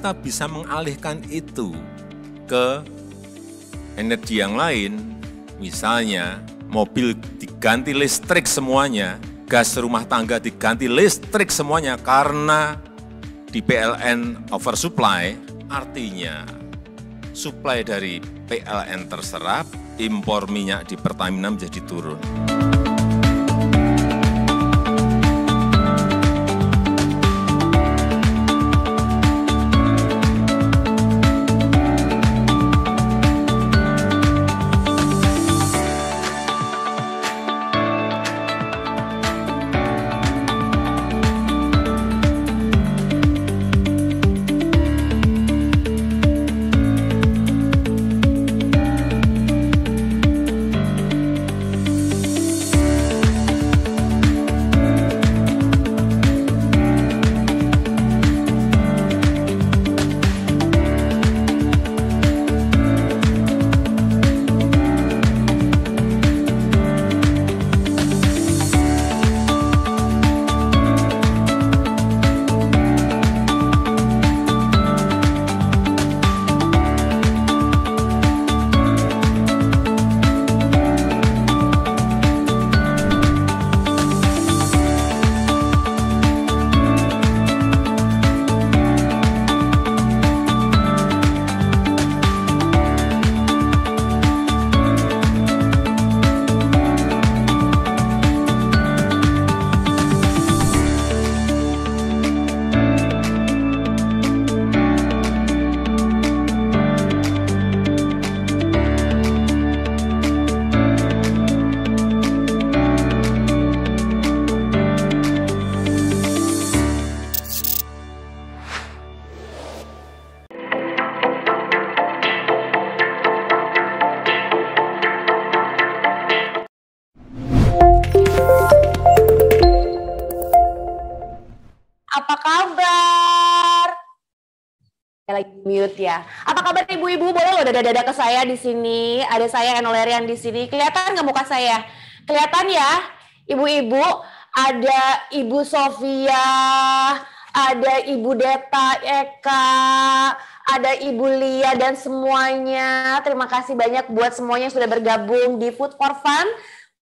kita bisa mengalihkan itu ke energi yang lain, misalnya mobil diganti listrik semuanya, gas rumah tangga diganti listrik semuanya karena di PLN oversupply, artinya suplai dari PLN terserap, impor minyak di Pertamina menjadi turun. Apa kabar? Lagi mute ya. Apa kabar ibu-ibu? Boleh loh dada-dada ke saya di sini. Ada saya Eno Lerian di sini. Kelihatan nggak muka saya? Kelihatan ya, ibu-ibu. Ada Ibu Sofia, ada Ibu Deta Eka, ada Ibu Lia dan semuanya. Terima kasih banyak buat semuanya yang sudah bergabung di Food for Fun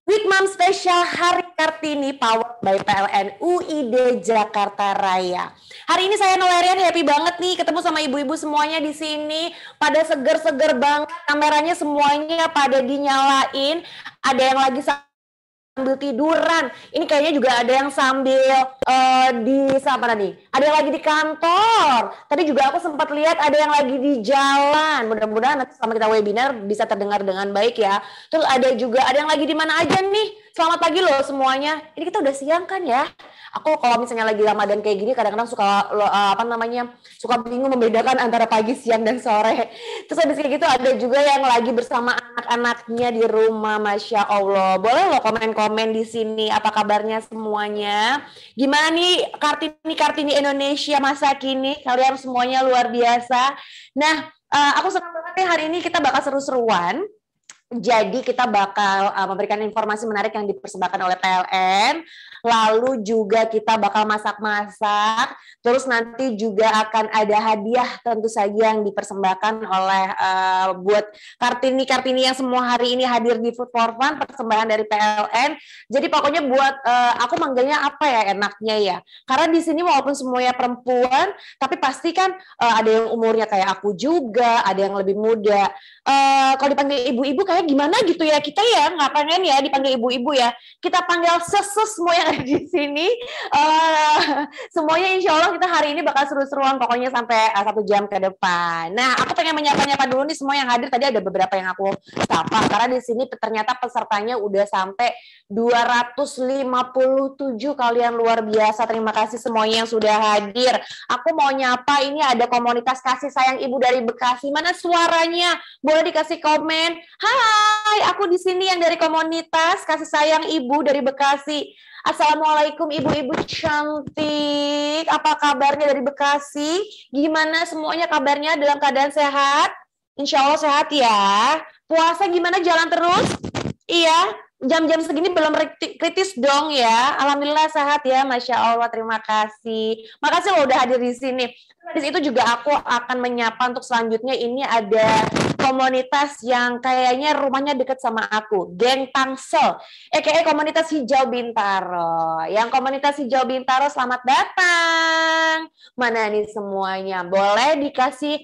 With Mom Special Hari Kartini powered by PLN UID Jakarta Raya. Hari ini saya Nolerian happy banget nih ketemu sama ibu-ibu semuanya di sini. Pada seger-seger banget, kameranya semuanya pada dinyalain. Ada yang lagi sambil tiduran. Ini kayaknya juga ada yang sambil mana nih? Ada yang lagi di kantor. Tadi juga aku sempat lihat ada yang lagi di jalan. Mudah-mudahan nanti selama kita webinar bisa terdengar dengan baik ya. Terus ada yang lagi di mana aja nih? Selamat pagi loh semuanya. Ini kita udah siang kan ya? Aku kalau misalnya lagi Ramadan kayak gini kadang-kadang suka bingung membedakan antara pagi, siang dan sore. Terus habis kayak gitu ada juga yang lagi bersama anak-anaknya di rumah, Masya Allah. Boleh loh komen-komen di sini apa kabarnya semuanya. Gimana nih Kartini Indonesia masa kini? Kalian semuanya luar biasa. Nah, aku senang banget nih hari ini kita bakal seru-seruan. Jadi kita bakal memberikan informasi menarik yang dipersembahkan oleh PLN. Lalu juga kita bakal masak-masak. Terus nanti juga akan ada hadiah tentu saja yang dipersembahkan oleh buat Kartini yang semua hari ini hadir di Food for Fun, persembahan dari PLN. Jadi pokoknya buat aku manggilnya apa ya enaknya ya. Karena di sini walaupun semuanya perempuan, tapi pasti kan ada yang umurnya kayak aku juga, ada yang lebih muda. Kalau dipanggil ibu-ibu kayak gimana gitu ya, kita ya nggak pengen ya dipanggil ibu-ibu ya, kita panggil sesus semua yang ada di sini. Semuanya insya Allah kita hari ini bakal seru-seruan pokoknya sampai 1 jam ke depan. Nah, aku pengen menyapa-nyapa dulu nih semua yang hadir. Tadi ada beberapa yang aku sapa karena di sini ternyata pesertanya udah sampai 257. Kalian luar biasa, terima kasih semuanya yang sudah hadir. Aku mau nyapa, ini ada komunitas kasih sayang ibu dari Bekasi. Mana suaranya? Boleh dikasih komen. Hai, aku di sini yang dari komunitas kasih sayang ibu dari Bekasi. Assalamualaikum ibu-ibu cantik. Apa kabarnya dari Bekasi? Gimana semuanya kabarnya, dalam keadaan sehat? Insya Allah sehat ya. Puasa gimana, jalan terus? Iya. jam-jam segini belum kritis dong ya. Alhamdulillah sehat ya, Masya Allah, terima kasih. Makasih lo udah hadir di sini. Di situ juga aku akan menyapa untuk selanjutnya, ini ada komunitas yang kayaknya rumahnya deket sama aku, Geng Tangsel, komunitas Hijau Bintaro. Yang komunitas Hijau Bintaro, selamat datang. Mana nih semuanya? Boleh dikasih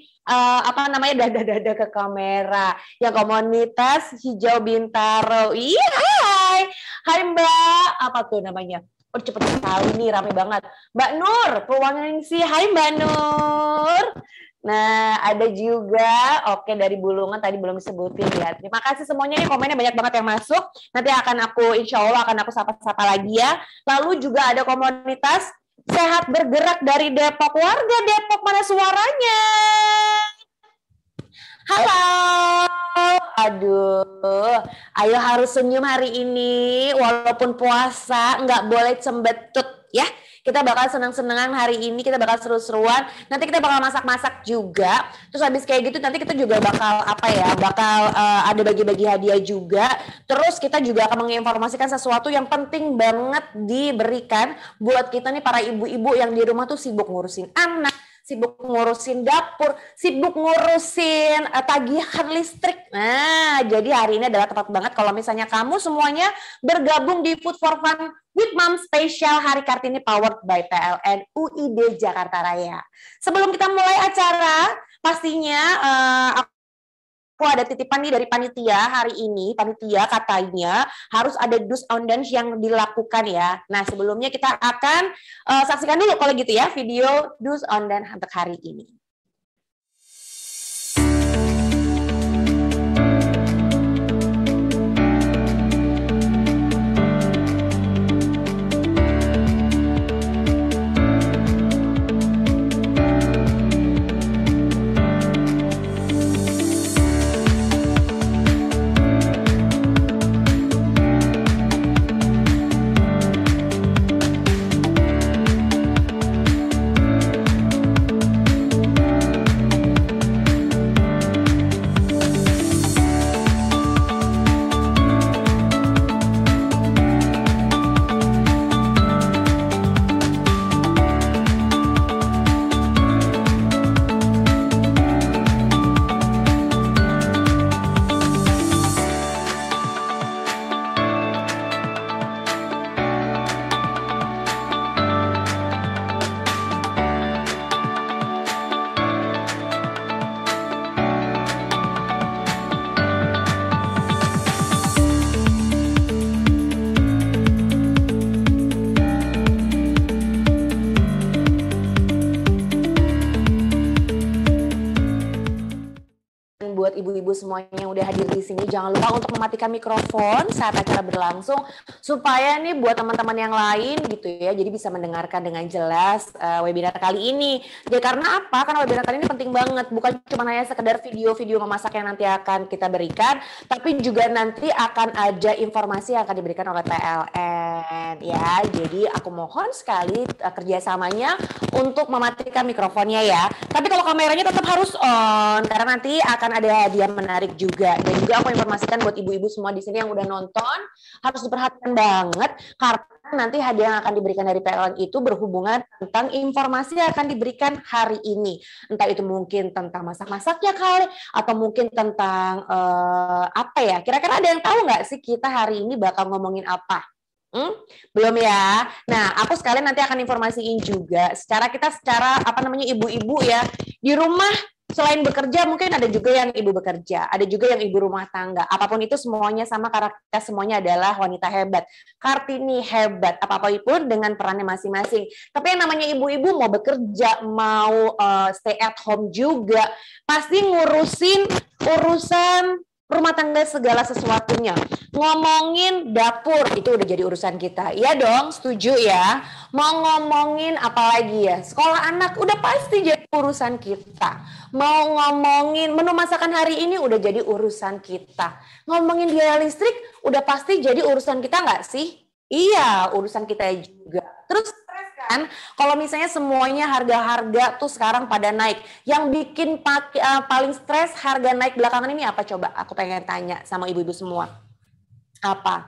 dada-dada ke kamera. Yang komunitas Hijau Bintaro. Iya, hai Mbak. Apa tuh namanya? Oh, cepet sekali nih, rame banget. Mbak Nur, peluangin sih. Hai Mbak Nur. Nah, ada juga, oke, dari Bulungan tadi belum disebutin ya. Terima kasih semuanya, nih komennya banyak banget yang masuk. Nanti insya Allah akan aku sapa-sapa lagi ya. Lalu juga ada komunitas Sehat Bergerak dari Depok. Warga Depok, mana suaranya? Halo. Aduh, ayo harus senyum hari ini, walaupun puasa, nggak boleh cembetut ya. Kita bakal senang-senangan hari ini, kita bakal seru-seruan. Nanti kita bakal masak-masak juga. Terus habis kayak gitu nanti kita juga bakal ada bagi-bagi hadiah juga. Terus kita juga akan menginformasikan sesuatu yang penting banget diberikan buat kita nih para ibu-ibu yang di rumah tuh sibuk ngurusin anak, sibuk ngurusin dapur, sibuk ngurusin tagihan listrik. Nah, jadi hari ini adalah tepat banget kalau misalnya kamu semuanya bergabung di Food for Fun with Mom Special Hari Kartini powered by PLN UID Jakarta Raya. Sebelum kita mulai acara, pastinya aku ada titipan nih dari panitia hari ini. Panitia katanya harus ada do's and don'ts yang dilakukan ya. Nah, sebelumnya kita akan saksikan dulu kalau gitu ya video do's and don'ts untuk hari ini. Buat ibu-ibu semuanya yang udah hadir di sini, jangan lupa untuk mematikan mikrofon saat acara berlangsung supaya nih buat teman-teman yang lain gitu ya, jadi bisa mendengarkan dengan jelas webinar kali ini. Ya karena apa? Karena webinar kali ini penting banget, bukan cuma hanya sekedar video-video memasak yang nanti akan kita berikan, tapi juga nanti akan ada informasi yang akan diberikan oleh PLN ya. Jadi aku mohon sekali kerjasamanya untuk mematikan mikrofonnya ya. Tapi kalau kameranya tetap harus on karena nanti akan ada hadiah menarik juga. Dan juga aku informasikan buat ibu-ibu semua di sini yang udah nonton harus diperhatikan banget karena nanti hadiah yang akan diberikan dari PLN itu berhubungan tentang informasi yang akan diberikan hari ini. Entah itu mungkin tentang masak-masaknya kali atau mungkin tentang apa ya? Kira-kira ada yang tahu nggak sih kita hari ini bakal ngomongin apa? Belum ya. Nah, aku sekalian nanti akan informasiin juga secara ibu-ibu ya di rumah. Selain bekerja, mungkin ada juga yang ibu bekerja, ada juga yang ibu rumah tangga. Apapun itu semuanya sama, karena kita semuanya adalah wanita hebat. Kartini hebat, apapun dengan perannya masing-masing. Tapi yang namanya ibu-ibu mau bekerja, mau stay at home juga, pasti ngurusin urusan rumah tangga segala sesuatunya. Ngomongin dapur, itu udah jadi urusan kita. Iya dong, setuju ya. Mau ngomongin apa lagi ya? Sekolah anak, udah pasti jadi urusan kita. Mau ngomongin menu masakan hari ini, udah jadi urusan kita. Ngomongin biaya listrik, udah pasti jadi urusan kita nggak sih? Iya, urusan kita juga. Terus kan kalau misalnya semuanya harga-harga tuh sekarang pada naik, yang bikin paling stres harga naik belakangan ini apa coba? Aku pengen tanya sama ibu-ibu semua. Apa?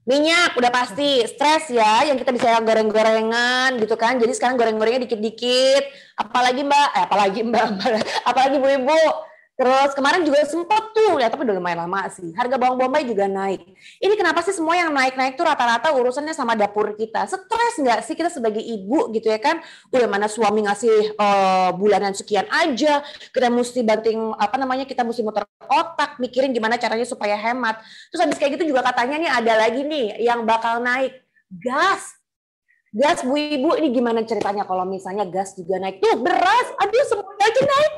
Minyak udah pasti, stres ya, yang kita bisa goreng-gorengan gitu kan. Jadi sekarang goreng-gorengnya dikit-dikit. Apalagi ibu-ibu. Terus kemarin juga sempat tuh, ya tapi udah lumayan lama sih. Harga bawang bombay juga naik. Ini kenapa sih semua yang naik-naik tuh rata-rata urusannya sama dapur kita? Stres nggak sih kita sebagai ibu gitu ya kan? Udah mana suami ngasih bulanan sekian aja, kita mesti banting kita mesti muter otak mikirin gimana caranya supaya hemat. Terus habis kayak gitu juga katanya nih ada lagi nih yang bakal naik, gas. Gas Bu Ibu, ini gimana ceritanya kalau misalnya gas juga naik? Tuh beras, aduh semuanya aja naik.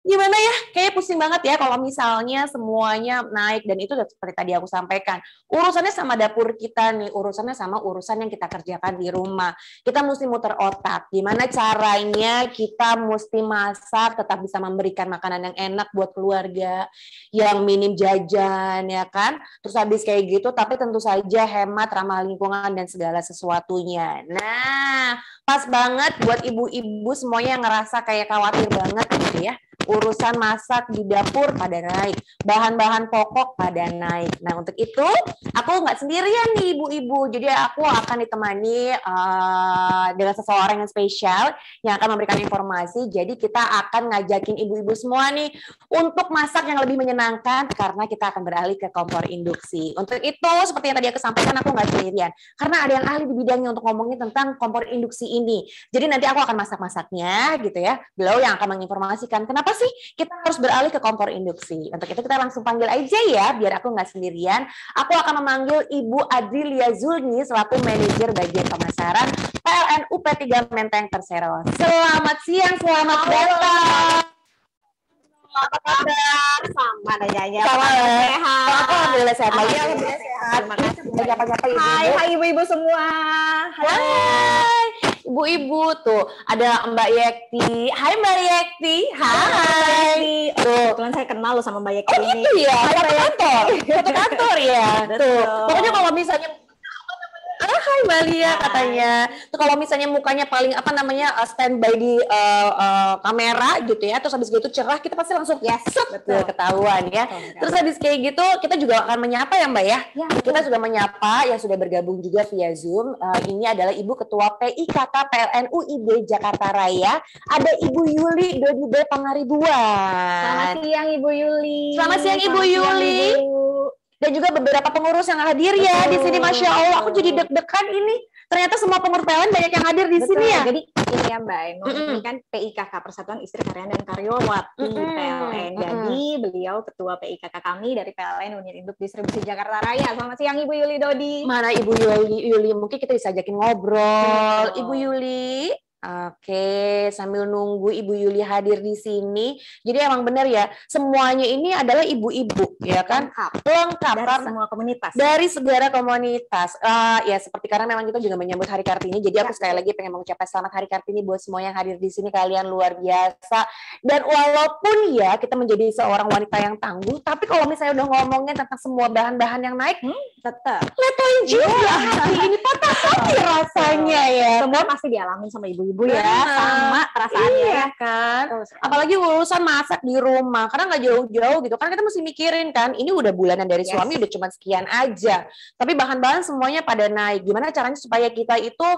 Gimana ya? Kayaknya pusing banget ya kalau misalnya semuanya naik, dan itu seperti tadi aku sampaikan. Urusannya sama dapur kita nih, urusannya sama urusan yang kita kerjakan di rumah. Kita mesti muter otak. Gimana caranya kita mesti masak tetap bisa memberikan makanan yang enak buat keluarga, yang minim jajan ya kan? Terus habis kayak gitu tapi tentu saja hemat, ramah lingkungan dan segala sesuatunya. Nah, pas banget buat ibu-ibu semuanya yang ngerasa kayak khawatir banget gitu ya. Urusan masak di dapur pada naik, bahan-bahan pokok pada naik. Nah, untuk itu aku nggak sendirian nih ibu-ibu, jadi aku akan ditemani dengan seseorang yang spesial yang akan memberikan informasi. Jadi kita akan ngajakin ibu-ibu semua nih untuk masak yang lebih menyenangkan karena kita akan beralih ke kompor induksi. Untuk itu seperti yang tadi aku sampaikan, aku nggak sendirian karena ada yang ahli di bidangnya untuk ngomongin tentang kompor induksi ini. Jadi nanti aku akan masak-masaknya gitu ya. Beliau yang akan menginformasikan kenapa sih kita harus beralih ke kompor induksi. Untuk itu kita langsung panggil aja ya, biar aku nggak sendirian. Aku akan memanggil Ibu Adrilia Zulni selaku manajer bagian pemasaran PLN UP3 Menteng Persero. Selamat siang, selamat datang. Apa kabar? Sama nanya sehat. Aku alhamdulillah sehat. Alhamdulillah sehat. Terima kasih sudah nyapa-nyapa ibu. Hai ibu-ibu semua. Hai. Ibu-ibu tuh ada Mbak Yekti. Hai Mbak Yekti. Hai. Tuh, kebetulan saya kenal loh sama Mbak Yekti ini. Itu ya, satu kantor. Satu kantor ya. Tuh. Pokoknya kalau misalnya hai Mbak Lia katanya. Tuh kalau misalnya mukanya paling standby di kamera gitu ya, terus habis gitu cerah, kita pasti langsung ketahuan ya. Terus habis kayak gitu kita juga akan menyapa ya Mbak ya. Kita sudah menyapa yang sudah bergabung juga via Zoom. Ini adalah Ibu Ketua PIKK PLN UID Jakarta Raya. Ada Ibu Yuli Dodi Pangaribuan. Selamat siang Ibu Yuli. Selamat siang Ibu Yuli. Dan juga beberapa pengurus yang hadir ya di sini, Masya Allah. Aku jadi deg-degan ini. Ternyata semua pengurus PLN banyak yang hadir di sini ya. Jadi ini ya Mbak Eno, ini kan PIKK Persatuan Istri Karyawan dan Karyawati PLN. Jadi beliau ketua PIKK kami dari PLN Unit Induk Distribusi Jakarta Raya. Selamat siang Ibu Yuli Dodi. Mana Ibu Yuli? Mungkin kita bisa ajakin ngobrol. Ibu Yuli. Oke, sambil nunggu Ibu Yuli hadir di sini. Jadi emang benar ya, semuanya ini adalah ibu-ibu, ya kan? Lengkap dari semua komunitas. Dari segala komunitas. Ya seperti karena memang kita juga menyambut Hari Kartini. Jadi aku sekali lagi pengen mengucapkan selamat Hari Kartini buat semua yang hadir di sini. Kalian luar biasa. Dan walaupun ya kita menjadi seorang wanita yang tangguh, tapi kalau misalnya udah ngomongin tentang semua bahan-bahan yang naik, tetap letuin juga hati ini, patah hati rasanya ya. Semua pasti dialami sama ibu-ibu ya, sama perasaannya iya kan. Apalagi urusan masak di rumah, karena nggak jauh-jauh gitu kan, kita mesti mikirin kan, ini udah bulanan dari suami udah cuma sekian aja, tapi bahan-bahan semuanya pada naik. Gimana caranya supaya kita itu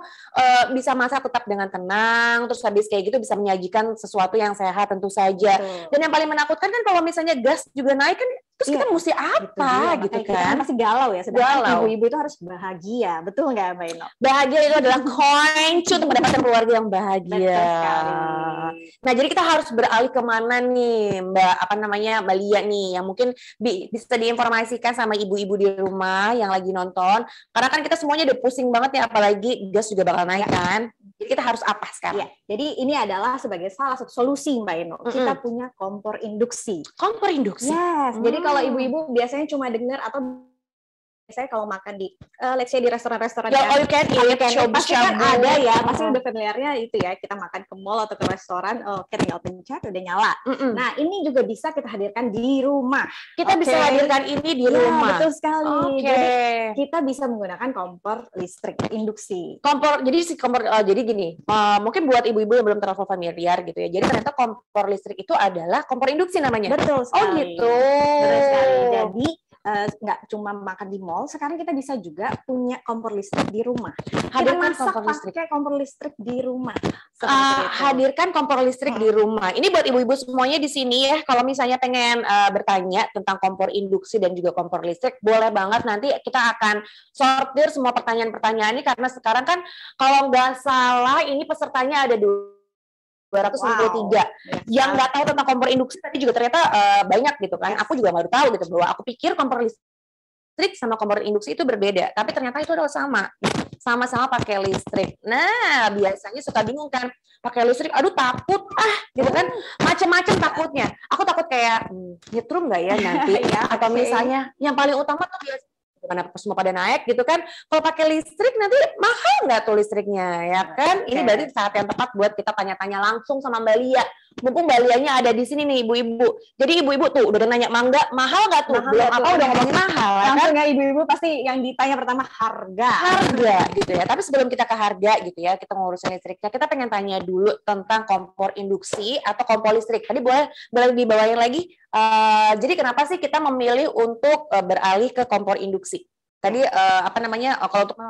bisa masak tetap dengan tenang, terus habis kayak gitu bisa menyajikan sesuatu yang sehat tentu saja. Dan yang paling menakutkan kan kalau misalnya gas juga naik kan, terus kita mesti apa gitu kan? Kita pasti galau ya. Sedangkan ibu-ibu itu harus bahagia, betul nggak Mbak Eno? Bahagia itu adalah kunci untuk mendapatkan keluarga yang bahagia. Nah, jadi kita harus beralih kemana nih, Mbak Lia nih, yang mungkin bisa diinformasikan sama ibu-ibu di rumah yang lagi nonton. Karena kan kita semuanya udah pusing banget ya, apalagi gas juga bakal naik kan. Jadi kita harus apa sekarang? Jadi ini adalah sebagai salah satu solusi Mbak Eno. Kita punya kompor induksi. Kompor induksi? Yes. Jadi kalau ibu-ibu biasanya cuma dengar atau saya kalau makan di let's say di restoran-restoran all you can eat, pasti kan ada ya, pasti udah familiarnya itu ya, kita makan ke mall atau ke restoran, tinggal pencet udah nyala. Nah, ini juga bisa kita hadirkan di rumah. Kita bisa hadirkan ini di rumah. Betul sekali. Jadi kita bisa menggunakan kompor listrik induksi. Jadi gini, mungkin buat ibu-ibu yang belum terlalu familiar gitu ya. Jadi ternyata kompor listrik itu adalah kompor induksi namanya. Betul sekali. Oh gitu. Betul sekali. Jadi nggak cuma makan di mall, sekarang kita bisa juga punya kompor listrik di rumah. Kita Hadirkan masak kompor listrik. pakai kompor listrik di rumah. Hadirkan kompor listrik di rumah. Ini buat ibu-ibu semuanya di sini ya. Kalau misalnya pengen bertanya tentang kompor induksi dan juga kompor listrik, boleh banget. Nanti kita akan sortir semua pertanyaan-pertanyaan ini karena sekarang kan kalau nggak salah ini pesertanya ada 263. Yang nggak tahu tentang kompor induksi tadi juga ternyata banyak gitu kan. Aku juga baru tahu gitu bahwa aku pikir kompor listrik sama kompor induksi itu berbeda, tapi ternyata itu adalah sama-sama pakai listrik. Nah, biasanya suka bingung kan, pakai listrik, aduh takut gitu kan, macam-macam takutnya. Aku takut kayak nyetrum nggak ya nanti, atau misalnya yang paling utama tuh biasa karena semua pada naik gitu kan. Kalau pakai listrik nanti mahal nggak tuh listriknya ya kan? Ini berarti saat yang tepat buat kita tanya-tanya langsung sama Mbak Lia. Mumpung Mbak Lianya ada di sini nih ibu-ibu. Jadi ibu-ibu tuh udah nanya mangga mahal nggak tuh? Belum apa udah ngomongin mahal. Langsung ya ibu-ibu pasti yang ditanya pertama harga gitu ya. Tapi sebelum kita ke harga gitu ya, kita ngurusin listriknya. Kita pengen tanya dulu tentang kompor induksi atau kompor listrik. Tadi boleh dibawain lagi. Jadi kenapa sih kita memilih untuk beralih ke kompor induksi? Tadi kalau untuk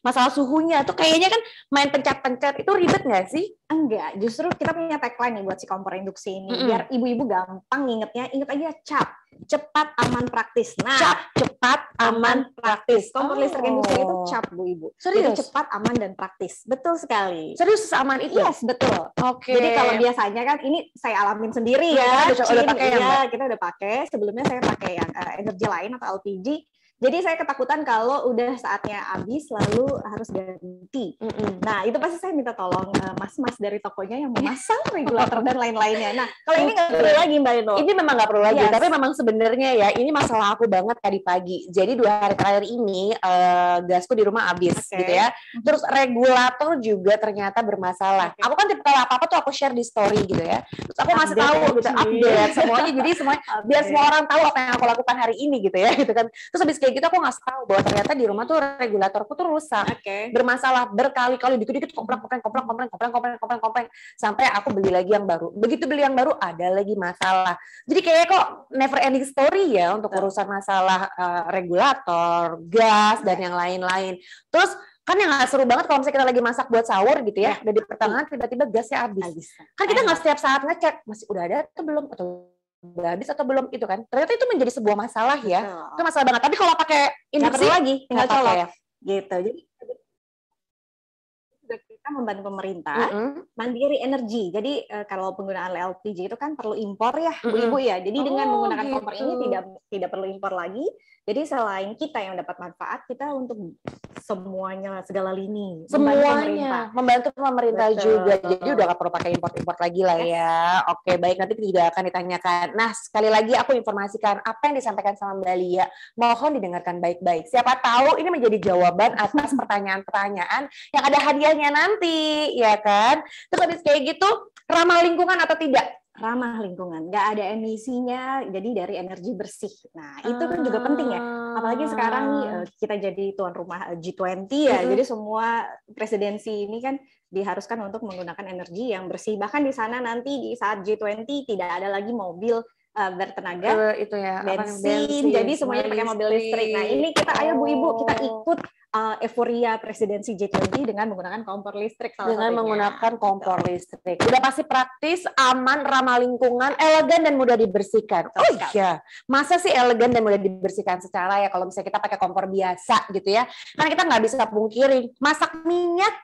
masalah suhunya tuh kayaknya kan main pencet-pencet itu ribet nggak sih? Enggak, justru kita punya tagline nih buat si kompor induksi ini. Biar ibu-ibu gampang ngingetnya, inget aja CAP, cepat, aman, praktis. Nah, CAP, cepat, aman, praktis. Kompor listrik induksi itu CAP, Bu Ibu. Serius? Jadi cepat, aman, dan praktis. Betul sekali. Serius aman itu? Yes, betul. Oke. Jadi kalau biasanya kan, ini saya alamin sendiri ya. Udah pakai kita udah pakai. Sebelumnya saya pakai yang energi lain atau LPG. Jadi saya ketakutan kalau udah saatnya habis lalu harus ganti. Nah itu pasti saya minta tolong mas-mas dari tokonya yang memasang regulator dan lain-lainnya. Nah kalau ini nggak perlu lagi Mbak Ino. Ini memang nggak perlu lagi, tapi memang sebenarnya ya ini masalah aku banget tadi pagi. Jadi 2 hari terakhir ini gasku di rumah habis gitu ya. Terus regulator juga ternyata bermasalah. Aku kan tipe kalau apa-apa tuh aku share di story gitu ya. Terus aku ngasih tahu gitu, update semuanya. Jadi semuanya biar semua orang tahu apa yang aku lakukan hari ini gitu ya. Gitu kan. Terus habis kayak gitu aku nggak tahu bahwa ternyata di rumah tuh regulatorku tuh rusak, bermasalah berkali-kali, dikit-dikit kompleng sampai aku beli lagi yang baru. Begitu beli yang baru ada lagi masalah. Jadi kayak kok never ending story ya untuk urusan masalah regulator, gas dan yang lain-lain. Terus kan yang nggak seru banget kalau misalnya kita lagi masak buat sahur gitu ya, udah di pertengahan tiba-tiba gasnya habis. Kan kita nggak setiap saat ngecek masih udah ada atau belum atau udah habis atau belum itu kan. Ternyata itu menjadi sebuah masalah ya. Itu masalah banget. Tapi kalau pakai induksi lagi tinggal colok ya. Gitu. Jadi kita membantu pemerintah mandiri energi. Jadi kalau penggunaan LPG itu kan perlu impor ya, Bu Ibu ya. Jadi dengan menggunakan kompor ini tidak perlu impor lagi. Jadi selain kita yang dapat manfaat, kita untuk semuanya segala lini membantu pemerintah juga. Jadi udah nggak perlu pakai import lagi lah ya. Oke, baik, nanti juga akan ditanyakan. Nah, sekali lagi aku informasikan apa yang disampaikan sama Mbak Lia. Mohon didengarkan baik-baik. Siapa tahu ini menjadi jawaban atas pertanyaan-pertanyaan yang ada hadiahnya nanti, ya kan? Terus habis kayak gitu, ramah lingkungan atau tidak? Ramah lingkungan, nggak ada emisinya, jadi dari energi bersih. Nah, itu kan juga penting ya. Apalagi sekarang nih kita jadi tuan rumah G20 ya, jadi semua presidensi ini kan diharuskan untuk menggunakan energi yang bersih. Bahkan di sana nanti di saat G20 tidak ada lagi mobil bertenaga bensin, jadi semuanya pakai mobil listrik. Nah, ini kita ayo Bu Ibu kita ikut euforia presidensi G20 dengan menggunakan kompor listrik. Menggunakan kompor listrik. Udah pasti praktis, aman, ramah lingkungan, elegan dan mudah dibersihkan. Oh iya, masa sih elegan dan mudah dibersihkan secara ya kalau misalnya kita pakai kompor biasa gitu ya. Karena kita nggak bisa pungkiri masak minyak.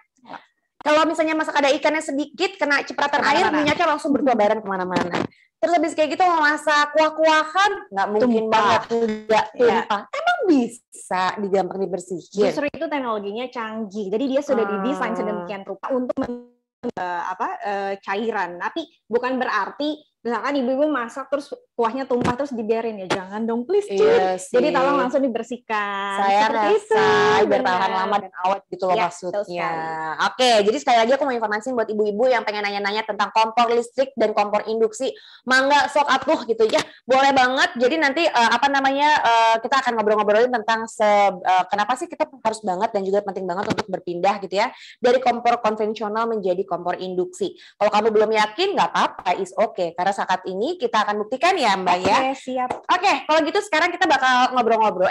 Kalau misalnya masak ada ikannya sedikit, kena cipratan air, minyaknya langsung bertebaran kemana-mana. Terus habis kayak gitu mau masak kuah-kuahan, nggak mungkin banget nggak tumpah. Emang bisa gampang dibersihin. Justru itu teknologinya canggih. Jadi dia sudah didesain sedemikian rupa untuk cairan. Tapi bukan berarti misalkan ibu-ibu masak terus kuahnya tumpah terus dibiarin ya, jangan dong please. Jadi tolong langsung dibersihkan. Saya rasa biar tahan lama dan awet gitu loh maksudnya. Oke, jadi sekali lagi aku mau informasi buat ibu-ibu yang pengen nanya-nanya tentang kompor listrik dan kompor induksi. Mangga sok atuh gitu ya. Boleh banget. Jadi nanti kita akan ngobrol-ngobrolin tentang kenapa sih kita harus banget dan juga penting banget untuk berpindah gitu ya dari kompor konvensional menjadi kompor induksi. Kalau kamu belum yakin nggak apa-apa, is okay. Karena saat ini kita akan buktikan ya ya Mbak ya. Oke, siap. Oke, kalau gitu sekarang kita bakal ngobrol-ngobrol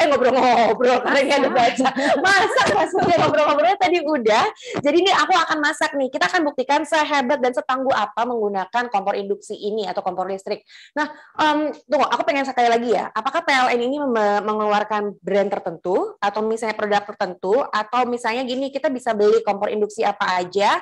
karena ini ada baca. Masak maksudnya ngobrol-ngobrolnya tadi udah. Jadi ini aku akan masak nih. Kita akan buktikan sehebat dan setangguh apa menggunakan kompor induksi ini atau kompor listrik. Nah, tunggu, aku pengen sekali lagi ya. Apakah PLN ini mengeluarkan brand tertentu atau misalnya produk tertentu atau misalnya gini kita bisa beli kompor induksi apa aja?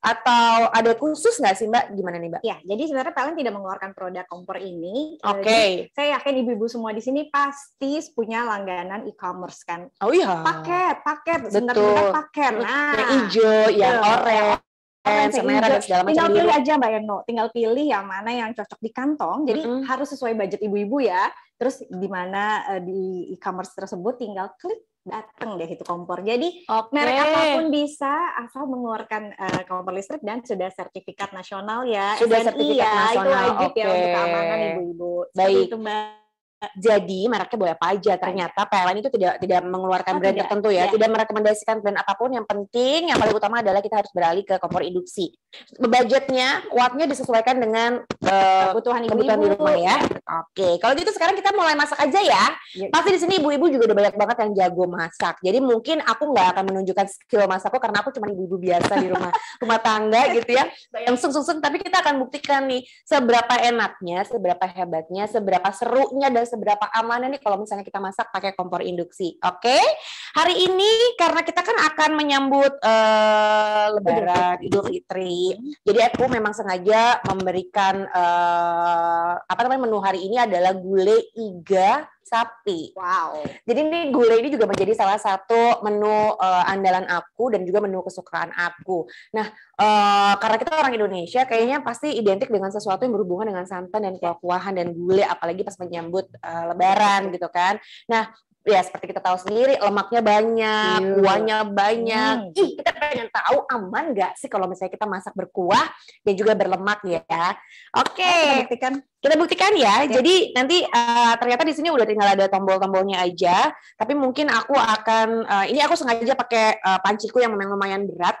Atau ada khusus nggak sih Mbak? Gimana nih Mbak? Ya, jadi sebenarnya PLN tidak mengeluarkan produk kompor ini. Oke. Saya yakin ibu-ibu semua di sini pasti punya langganan e-commerce kan. Oh iya. Paket, betul. sebentar paket. Nah, yang hijau, yang oranye, merah dan segala macam. Tinggal pilih aja Mbak Eno, tinggal pilih yang mana yang cocok di kantong. Jadi harus sesuai budget ibu-ibu ya. Terus di mana di e-commerce tersebut tinggal klik datang deh itu kompor. Jadi merek apapun bisa asal mengeluarkan kompor listrik dan sudah sertifikat nasional ya. Sudah SNI sertifikat ya, nasional. itu wajib ya untuk keamanan ibu-ibu. Baik. Itu Mbak. Jadi mereknya boleh apa aja. Ternyata PLN itu tidak mengeluarkan brand tertentu ya. Tidak merekomendasikan brand apapun. Yang penting, yang paling utama adalah kita harus beralih ke kompor induksi. Budgetnya, wattnya disesuaikan dengan kebutuhan di rumah ya. Oke, kalau gitu sekarang kita mulai masak aja ya. Pasti di sini ibu-ibu juga udah banyak banget yang jago masak. Jadi mungkin aku nggak akan menunjukkan skill masakku karena aku cuma ibu-ibu biasa di rumah tangga gitu ya. Yang sung-sung. Tapi kita akan buktikan nih seberapa enaknya, seberapa hebatnya, seberapa serunya dan seberapa amannya nih kalau misalnya kita masak pakai kompor induksi. Oke? Hari ini karena kita kan akan menyambut Lebaran, Idul Fitri. Jadi aku memang sengaja memberikan menu hari ini adalah gulai iga sapi. Wow. Jadi ini gulai ini juga menjadi salah satu menu andalan aku dan juga menu kesukaan aku. Nah, karena kita orang Indonesia kayaknya pasti identik dengan sesuatu yang berhubungan dengan santan dan kuah-kuahan dan gulai apalagi pas menyambut Lebaran gitu kan. Nah, ya seperti kita tahu sendiri lemaknya banyak, kuahnya banyak. Kita pengen tahu aman nggak sih kalau misalnya kita masak berkuah dan juga berlemak ya. Oke. Kita buktikan ya. Jadi nanti ternyata di sini udah tinggal ada tombol-tombolnya aja. Tapi mungkin aku akan ini aku sengaja pakai panciku yang memang lumayan berat.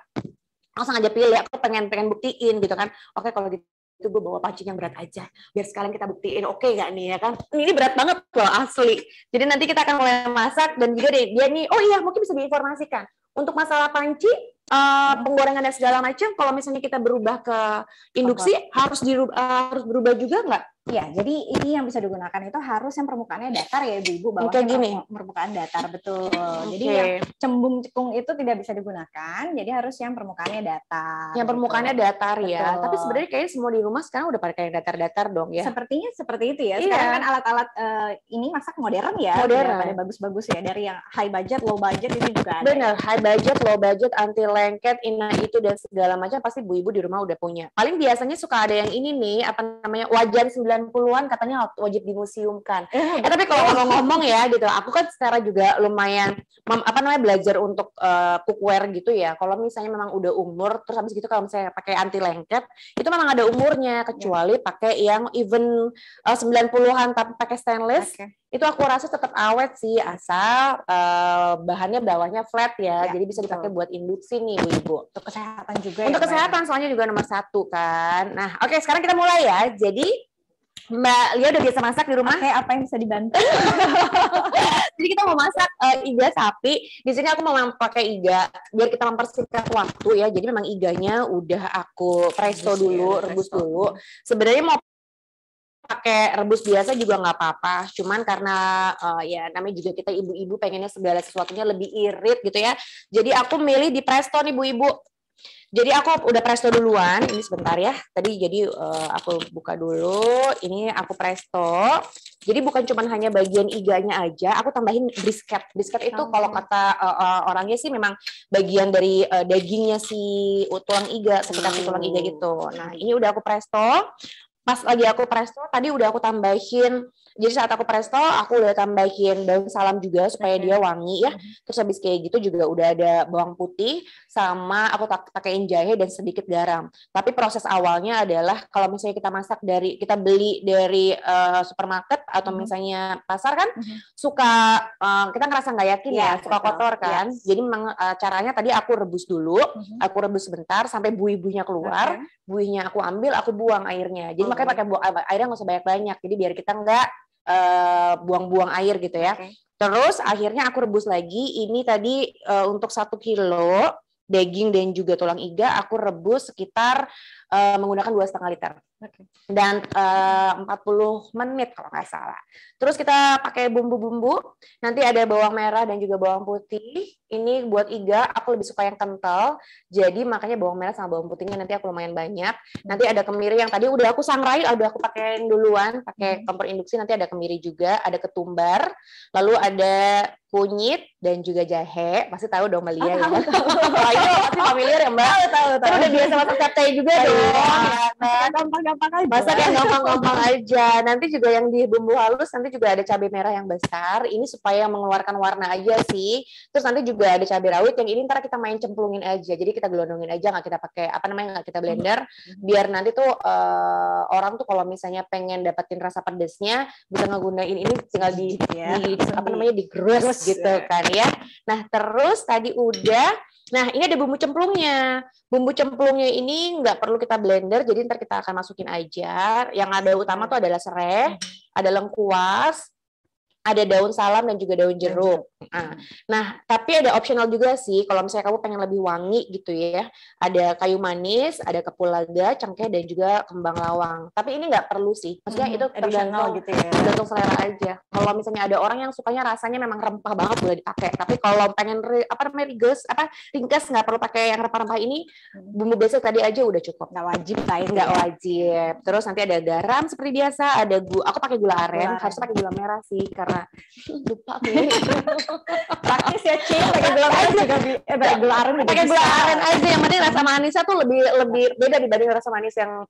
Aku sengaja pilih. Aku pengen buktiin gitu kan. Oke kalau gitu itu gue bawa pancing yang berat aja biar sekalian kita buktiin oke nggak nih ya kan ini berat banget loh asli. Jadi nanti kita akan mulai masak dan juga dia nih oh iya mungkin bisa diinformasikan untuk masalah panci penggorengan dan segala macam kalau misalnya kita berubah ke induksi harus berubah juga nggak? Ya, jadi ini yang bisa digunakan itu harus yang permukaannya datar ya ibu-ibu, bawahnya permukaan datar betul. Jadi yang cembung cekung itu tidak bisa digunakan, jadi harus yang permukaannya datar. Yang permukaannya datar ya. Tapi sebenarnya kayaknya semua di rumah sekarang udah pakai yang datar-datar dong ya. Sepertinya seperti itu ya. Sekarang kan alat-alat ini masak modern ya, pada bagus-bagus ya. Dari yang high budget, low budget ini juga ada. Bener, high budget, low budget, anti lengket, itu dan segala macam pasti ibu-ibu di rumah udah punya. Paling biasanya suka ada yang ini nih, apa namanya wajan 90-an katanya wajib dimuseumkan. Tapi kalau ngomong-ngomong ya gitu, aku kan secara juga lumayan belajar untuk cookware gitu ya. Kalau misalnya memang udah umur, terus habis gitu kalau misalnya pakai anti lengket, itu memang ada umurnya kecuali pakai yang even 90-an tapi pakai stainless. Itu aku rasa tetap awet sih asal bahannya bawahnya flat ya. Jadi bisa dipakai buat induksi nih Ibu. Untuk kesehatan juga. Untuk kesehatan soalnya juga nomor 1 kan. Nah, oke sekarang kita mulai ya. Jadi Mbak Lia udah biasa masak di rumah? Apa yang bisa dibantu? Jadi kita mau masak iga sapi. Di sini aku mau pakai iga biar kita mempersingkat waktu ya. Jadi memang iganya udah aku presto dulu, rebus dulu. Sebenarnya mau pakai rebus biasa juga nggak apa-apa. Cuman karena ya namanya juga kita ibu-ibu pengennya segala sesuatunya lebih irit gitu ya. Jadi aku milih di presto nih Bu-ibu. Jadi aku udah presto duluan, ini sebentar ya. Tadi jadi aku buka dulu, ini aku presto. Jadi bukan cuma hanya bagian iganya aja, aku tambahin brisket. Brisket itu kalau kata orangnya sih memang bagian dari dagingnya si tulang iga, sekitar si tulang iga gitu. Nah ini udah aku presto. Pas lagi aku presto, tadi udah aku tambahin Jadi saat aku presto, aku udah tambahin daun salam juga supaya dia wangi ya. Terus habis kayak gitu juga udah ada bawang putih sama aku pakein jahe dan sedikit garam. Tapi proses awalnya adalah kalau misalnya kita beli dari supermarket atau misalnya pasar kan suka kita ngerasa nggak yakin ya, suka kotor kan. Jadi memang caranya tadi aku rebus dulu, aku rebus sebentar sampai buih-buihnya keluar, buihnya aku ambil, aku buang airnya. Jadi makanya pakai airnya nggak usah banyak-banyak. Jadi biar kita nggak buang-buang air gitu ya. Terus akhirnya aku rebus lagi. Ini tadi untuk 1 kilo daging dan juga tulang iga aku rebus sekitar menggunakan 2,5 liter. Dan 40 menit kalau nggak salah. Terus kita pakai bumbu-bumbu. Nanti ada bawang merah dan juga bawang putih. Ini buat iga aku lebih suka yang kental. Jadi makanya bawang merah sama bawang putihnya nanti aku lumayan banyak. Nanti ada kemiri yang tadi udah aku sangrai, udah aku pakein duluan, pakai kompor induksi. Nanti ada kemiri juga, ada ketumbar, lalu ada kunyit dan juga jahe. Pasti tahu dong Mbak Lia ya. Wah, ini pasti familiar ya Mbak. Tahu. Udah biasa masak capcay juga dong. Gampang-gampang aja. Masak yang gampang-gampang aja. Nanti juga yang di bumbu halus, nanti juga ada cabai merah yang besar. Ini supaya mengeluarkan warna aja sih. Terus nanti juga ada cabai rawit yang ini ntar kita main cemplungin aja. Jadi kita gelondongin aja, nggak kita pakai nggak kita blender. Biar nanti tuh orang tuh kalau misalnya pengen dapetin rasa pedesnya bisa ngegunain ini tinggal digerus gitu kan ya. Nah terus tadi Nah, ini ada bumbu cemplungnya. Bumbu cemplungnya ini nggak perlu kita blender, jadi ntar kita akan masukin aja. Yang ada utama tuh adalah serai, ada lengkuas, ada daun salam dan juga daun jeruk. Nah, tapi ada optional juga sih, kalau misalnya kamu pengen lebih wangi gitu ya. Ada kayu manis, ada kapulaga, cengkeh, dan juga kembang lawang. Tapi ini nggak perlu sih. Maksudnya itu tergantung gitu ya. Tergantung selera aja. Kalau misalnya ada orang yang sukanya rasanya memang rempah banget boleh dipakai. Tapi kalau pengen ringkas nggak perlu pakai yang rempah-rempah ini. Bumbu basic tadi aja udah cukup. Nggak wajib lah itu. Nggak wajib. Terus nanti ada garam seperti biasa. Ada aku pakai gula aren. Harus pakai gula merah sih karena lupa nih. Praktis ya Ci, pakai gula aren juga pakai gula aren juga. Pakai gula aren aja, yang penting rasa manisnya tuh lebih beda dibanding rasa manis yang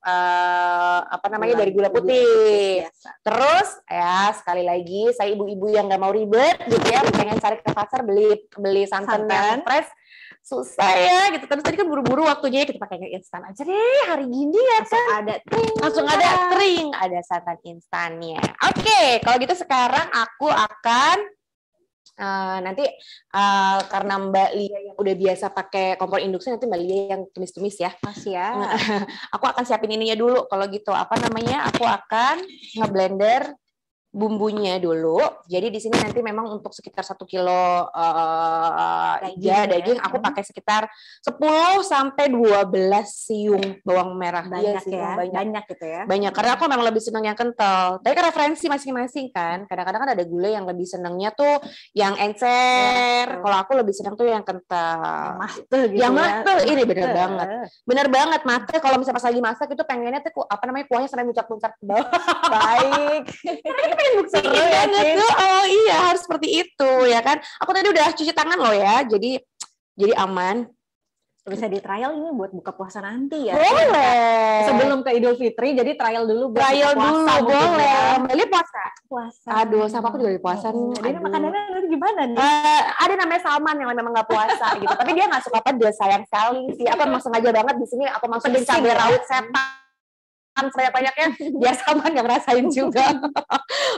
dari gula putih. Terus ya sekali lagi saya ibu-ibu yang nggak mau ribet gitu ya, pengen cari ke pasar beli santan yang fresh. Susah ya gitu. Terus tadi kan buru-buru waktunya kita pakai instan aja deh hari gini ya kan. Langsung ada tring, ada santan instannya. Oke, kalau gitu sekarang aku akan nanti karena Mbak Lia yang udah biasa pakai kompor induksi, nanti Mbak Lia yang tumis-tumis ya. Masih ya. Aku akan siapin ininya dulu. Kalau gitu aku akan ngeblender bumbunya dulu. Jadi di sini nanti memang untuk sekitar 1 kilo daging aku pakai sekitar 10 sampai 12 siung bawang merah. Banyak sih, ya. Banyak gitu ya. Banyak karena aku memang lebih senang yang kental. Tapi kan referensi masing-masing kan. Kadang-kadang kan ada gula yang lebih senangnya tuh yang encer. Kalau aku lebih senang tuh yang kental. Yang mate ini bener banget. Bener banget mate. Kalau misalnya pas lagi masak itu pengennya tuh kuahnya sampai muncrat-muncrat ke bawah. Baik. Buktiin banget tuh. Oh iya harus seperti itu ya kan. Aku tadi udah cuci tangan loh ya. Jadi aman. Bisa di trial ini buat buka puasa nanti ya. Boleh. Sebelum ke Idul Fitri, jadi trial dulu buat trial buka puasa. Dulu boleh. Beli puasa. Aduh, sama aku juga di puasa nih. Jadi makanannya nanti gimana nih? Ada namanya Salman yang memang nggak puasa gitu. Tapi dia nggak suka pedas, sayang sekali sih. Aku emang sengaja banget di sini aku masukin cabai rawit setan banyak-banyaknya biar Salman nggak ngerasain juga.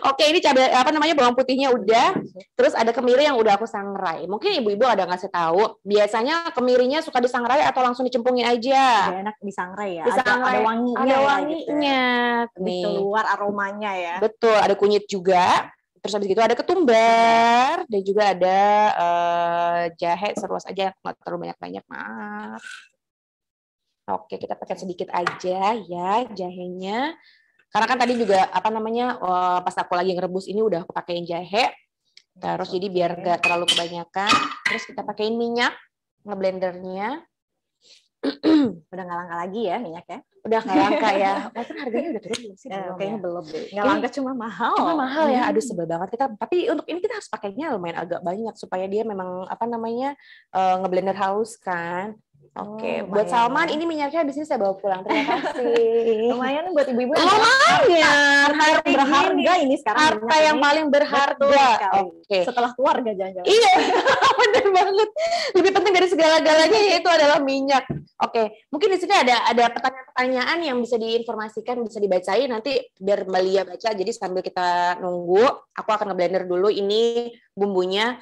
Oke, ini cabai bawang putihnya udah. Terus ada kemiri yang udah aku sangrai. Mungkin ibu-ibu ada ngasih tahu. Biasanya kemirinya suka disangrai atau langsung dicemplungin aja. Enak disangrai ya. Disangrai. Ada wanginya. Ada wanginya. Gitu. Nih. Keluar aromanya ya. Betul. Ada kunyit juga. Terus habis gitu ada ketumbar dan juga ada jahe seruas aja, nggak terlalu banyak-banyak, maaf. Oke, kita pakai sedikit aja ya jahenya. Karena kan tadi juga pas aku lagi ngerebus ini udah aku pakein jahe. Terus jadi biar nggak terlalu kebanyakan. Terus kita pakein minyak ngeblendernya. Udah nggak langka lagi ya minyak ya? Udah nggak langka ya. Kan harganya udah turun belum sih? Kayaknya belum deh. Nggak langka cuma mahal. Cuma mahal ya. Aduh sebel banget kita. Tapi untuk ini kita harus pakainya lumayan agak banyak supaya dia memang ngeblender halus kan. Oke, buat Salman ini minyaknya habis ini saya bawa pulang. Terima kasih. Lumayan buat ibu-ibu. Lumayan, harta berharga ini sekarang. Harta yang paling berharga. Oke. Setelah keluarga jangan-jangan. Iya, benar banget. Lebih penting dari segala-galanya yaitu adalah minyak. Oke, mungkin di sini ada pertanyaan-pertanyaan yang bisa diinformasikan, bisa dibacain nanti biar Mbak Lia baca. Jadi sambil kita nunggu, aku akan ngeblender dulu ini bumbunya.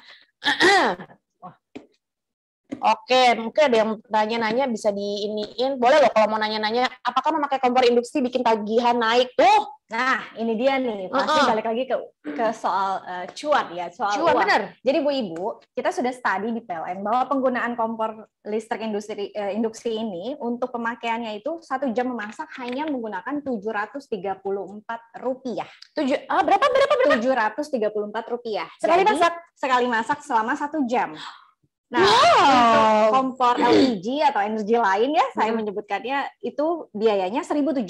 Oke, mungkin ada yang nanya-nanya bisa diiniin. Boleh loh kalau mau nanya-nanya, apakah memakai kompor induksi bikin tagihan naik? Tuh. Nah, ini dia nih. Pasti balik lagi ke soal cuan ya, soal cuan, uang. Bener. Jadi Bu Ibu, kita sudah studi di PLN bahwa penggunaan kompor listrik induksi ini untuk pemakaiannya itu 1 jam memasak hanya menggunakan Rp734. Berapa? Rp734. Sekali masak selama 1 jam. Nah, untuk kompor LPG atau energi lain ya, saya menyebutkannya itu biayanya 1.700.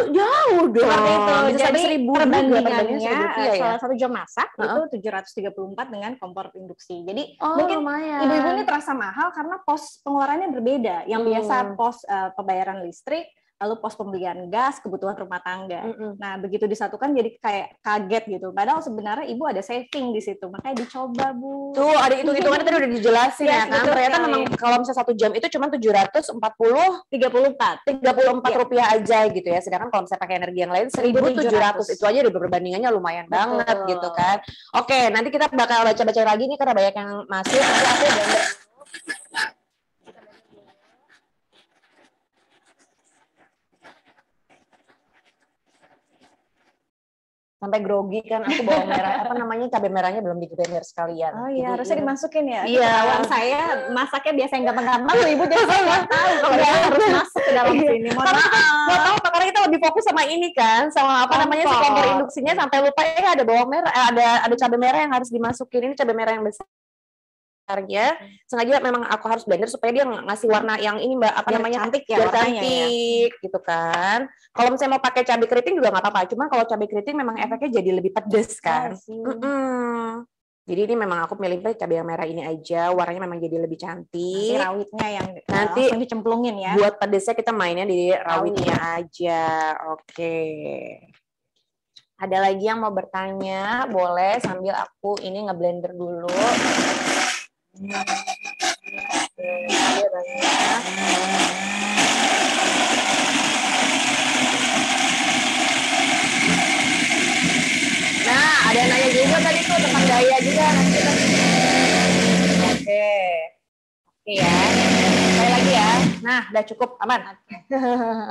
Jauh dong. Seperti itu. Jadi perbandingannya ya? 1 jam masak itu 734 dengan kompor induksi. Jadi mungkin ibu-ibu ini terasa mahal karena pos pengeluarannya berbeda. Yang biasa pos pembayaran listrik, lalu pos pembelian gas, kebutuhan rumah tangga. Nah, begitu disatukan jadi kayak kaget gitu. Padahal sesebenarnya ibu ada saving di situ. Makanya dicoba, Bu. Tuh, ada hitung-hitungannya tadi udah dijelasin ya kan. Ternyata memang kalau misalnya 1 jam itu cuma 734 rupiah aja gitu ya. Sedangkan kalau misalnya pakai energi yang lain 1.700. Itu aja udah perbandingannya lumayan banget gitu kan. Oke, nanti kita bakal baca-baca lagi nih karena banyak yang masuk. Nanti aku blender. Sampai grogi kan aku bawang merah cabai merahnya belum di blender sekalian. Oh iya, harusnya dimasukin ya. Iya. Ketahuan saya masaknya biasa yang gampang-gampang, Ibu jadi saya nggak tahu kalau harus masuk ke dalam sini. Mohon maaf. Karena kita lebih fokus sama ini kan, sama si kompor induksinya sampai lupa ada bawang merah, ada cabai merah yang harus dimasukin. Ini cabai merah yang besar. Sengaja memang aku harus blender supaya dia ngasih warna yang ini Mbak cantik ya, cantik gitu kan. Kalau misalnya mau pakai cabai keriting juga nggak apa-apa, cuma kalau cabai keriting memang efeknya jadi lebih pedes kan. Jadi ini memang aku milih cabai yang merah ini aja, warnanya memang jadi lebih cantik. Nanti rawitnya yang nanti langsung dicemplungin ya. Buat pedesnya kita mainnya di rawitnya aja. Oke. Ada lagi yang mau bertanya, boleh sambil aku ini ngeblender dulu. Nah, ada yang nanya juga tadi tuh tentang gaya juga nanti. Oke ya. Sekali lagi ya. Nah, udah cukup aman.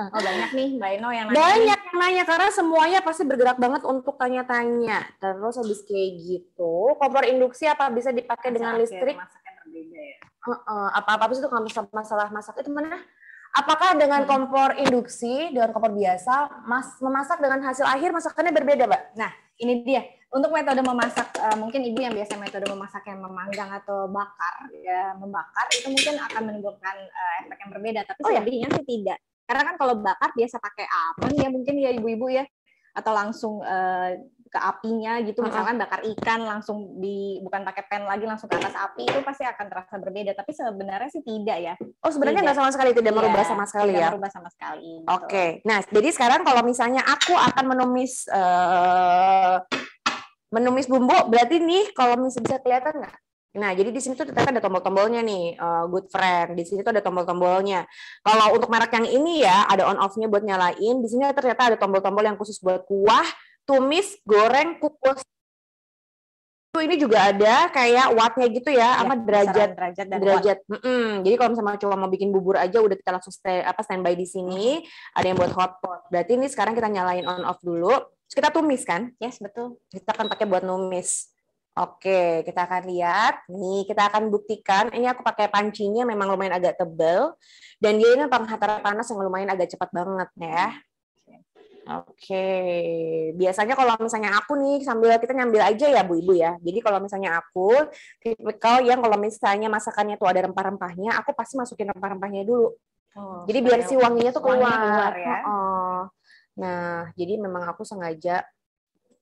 Oh, banyak nih Mbak Eno yang nanya. Banyak yang nanya karena semuanya pasti bergerak banget untuk tanya-tanya. Terus habis kayak gitu, kompor induksi apa bisa dipakai dengan listrik? Masaknya berbeda ya. Apa-apa sih itu kalau masalah masak itu mana? Apakah dengan kompor induksi, dengan kompor biasa, memasak dengan hasil akhir masakannya berbeda, Mbak? Nah, ini dia. Untuk metode memasak, mungkin ibu yang biasa metode memasak yang memanggang atau bakar, ya membakar, itu mungkin akan menimbulkan efek yang berbeda. Tapi selebihnya sih tidak. Karena kan kalau bakar biasa pakai api ya mungkin ya ibu-ibu ya. Atau langsung ke apinya gitu, misalkan bakar ikan langsung bukan pakai pan lagi langsung ke atas api, itu pasti akan terasa berbeda. Tapi sebenarnya sih tidak ya. Oh, sebenarnya nggak sama sekali, tidak merubah sama sekali ya? Tidak merubah sama sekali. Gitu. Oke. Nah, jadi sekarang kalau misalnya aku akan menumis bumbu, berarti nih kalau misalnya bisa kelihatan nggak? Nah, jadi di sini tuh ternyata ada tombol-tombolnya nih, good friend. Di sini tuh ada tombol-tombolnya. Kalau untuk merek yang ini ya, ada on-off-nya buat nyalain. Di sini ternyata ada tombol-tombol yang khusus buat kuah, tumis, goreng, kukus. Ini juga ada kayak wattnya gitu ya, sama derajat. Jadi kalau misalnya cuma mau bikin bubur aja, udah kita langsung standby di sini. Ada yang buat hotpot. Berarti ini sekarang kita nyalain on-off dulu. Terus kita tumis kan? Yes, betul. Kita akan pakai buat numis. Oke, kita akan lihat. Nih, kita akan buktikan. Ini aku pakai pancinya memang lumayan agak tebal. Dan dia ini penghantaran panas yang lumayan agak cepat banget ya. Oke. Biasanya kalau misalnya aku nih, sambil kita nyambil aja ya Bu Ibu ya. Jadi kalau misalnya aku, tipikal yang kalau misalnya masakannya tuh ada rempah-rempahnya, aku pasti masukin rempah-rempahnya dulu. Jadi biar si wanginya tuh keluar ya. Nah, jadi memang aku sengaja,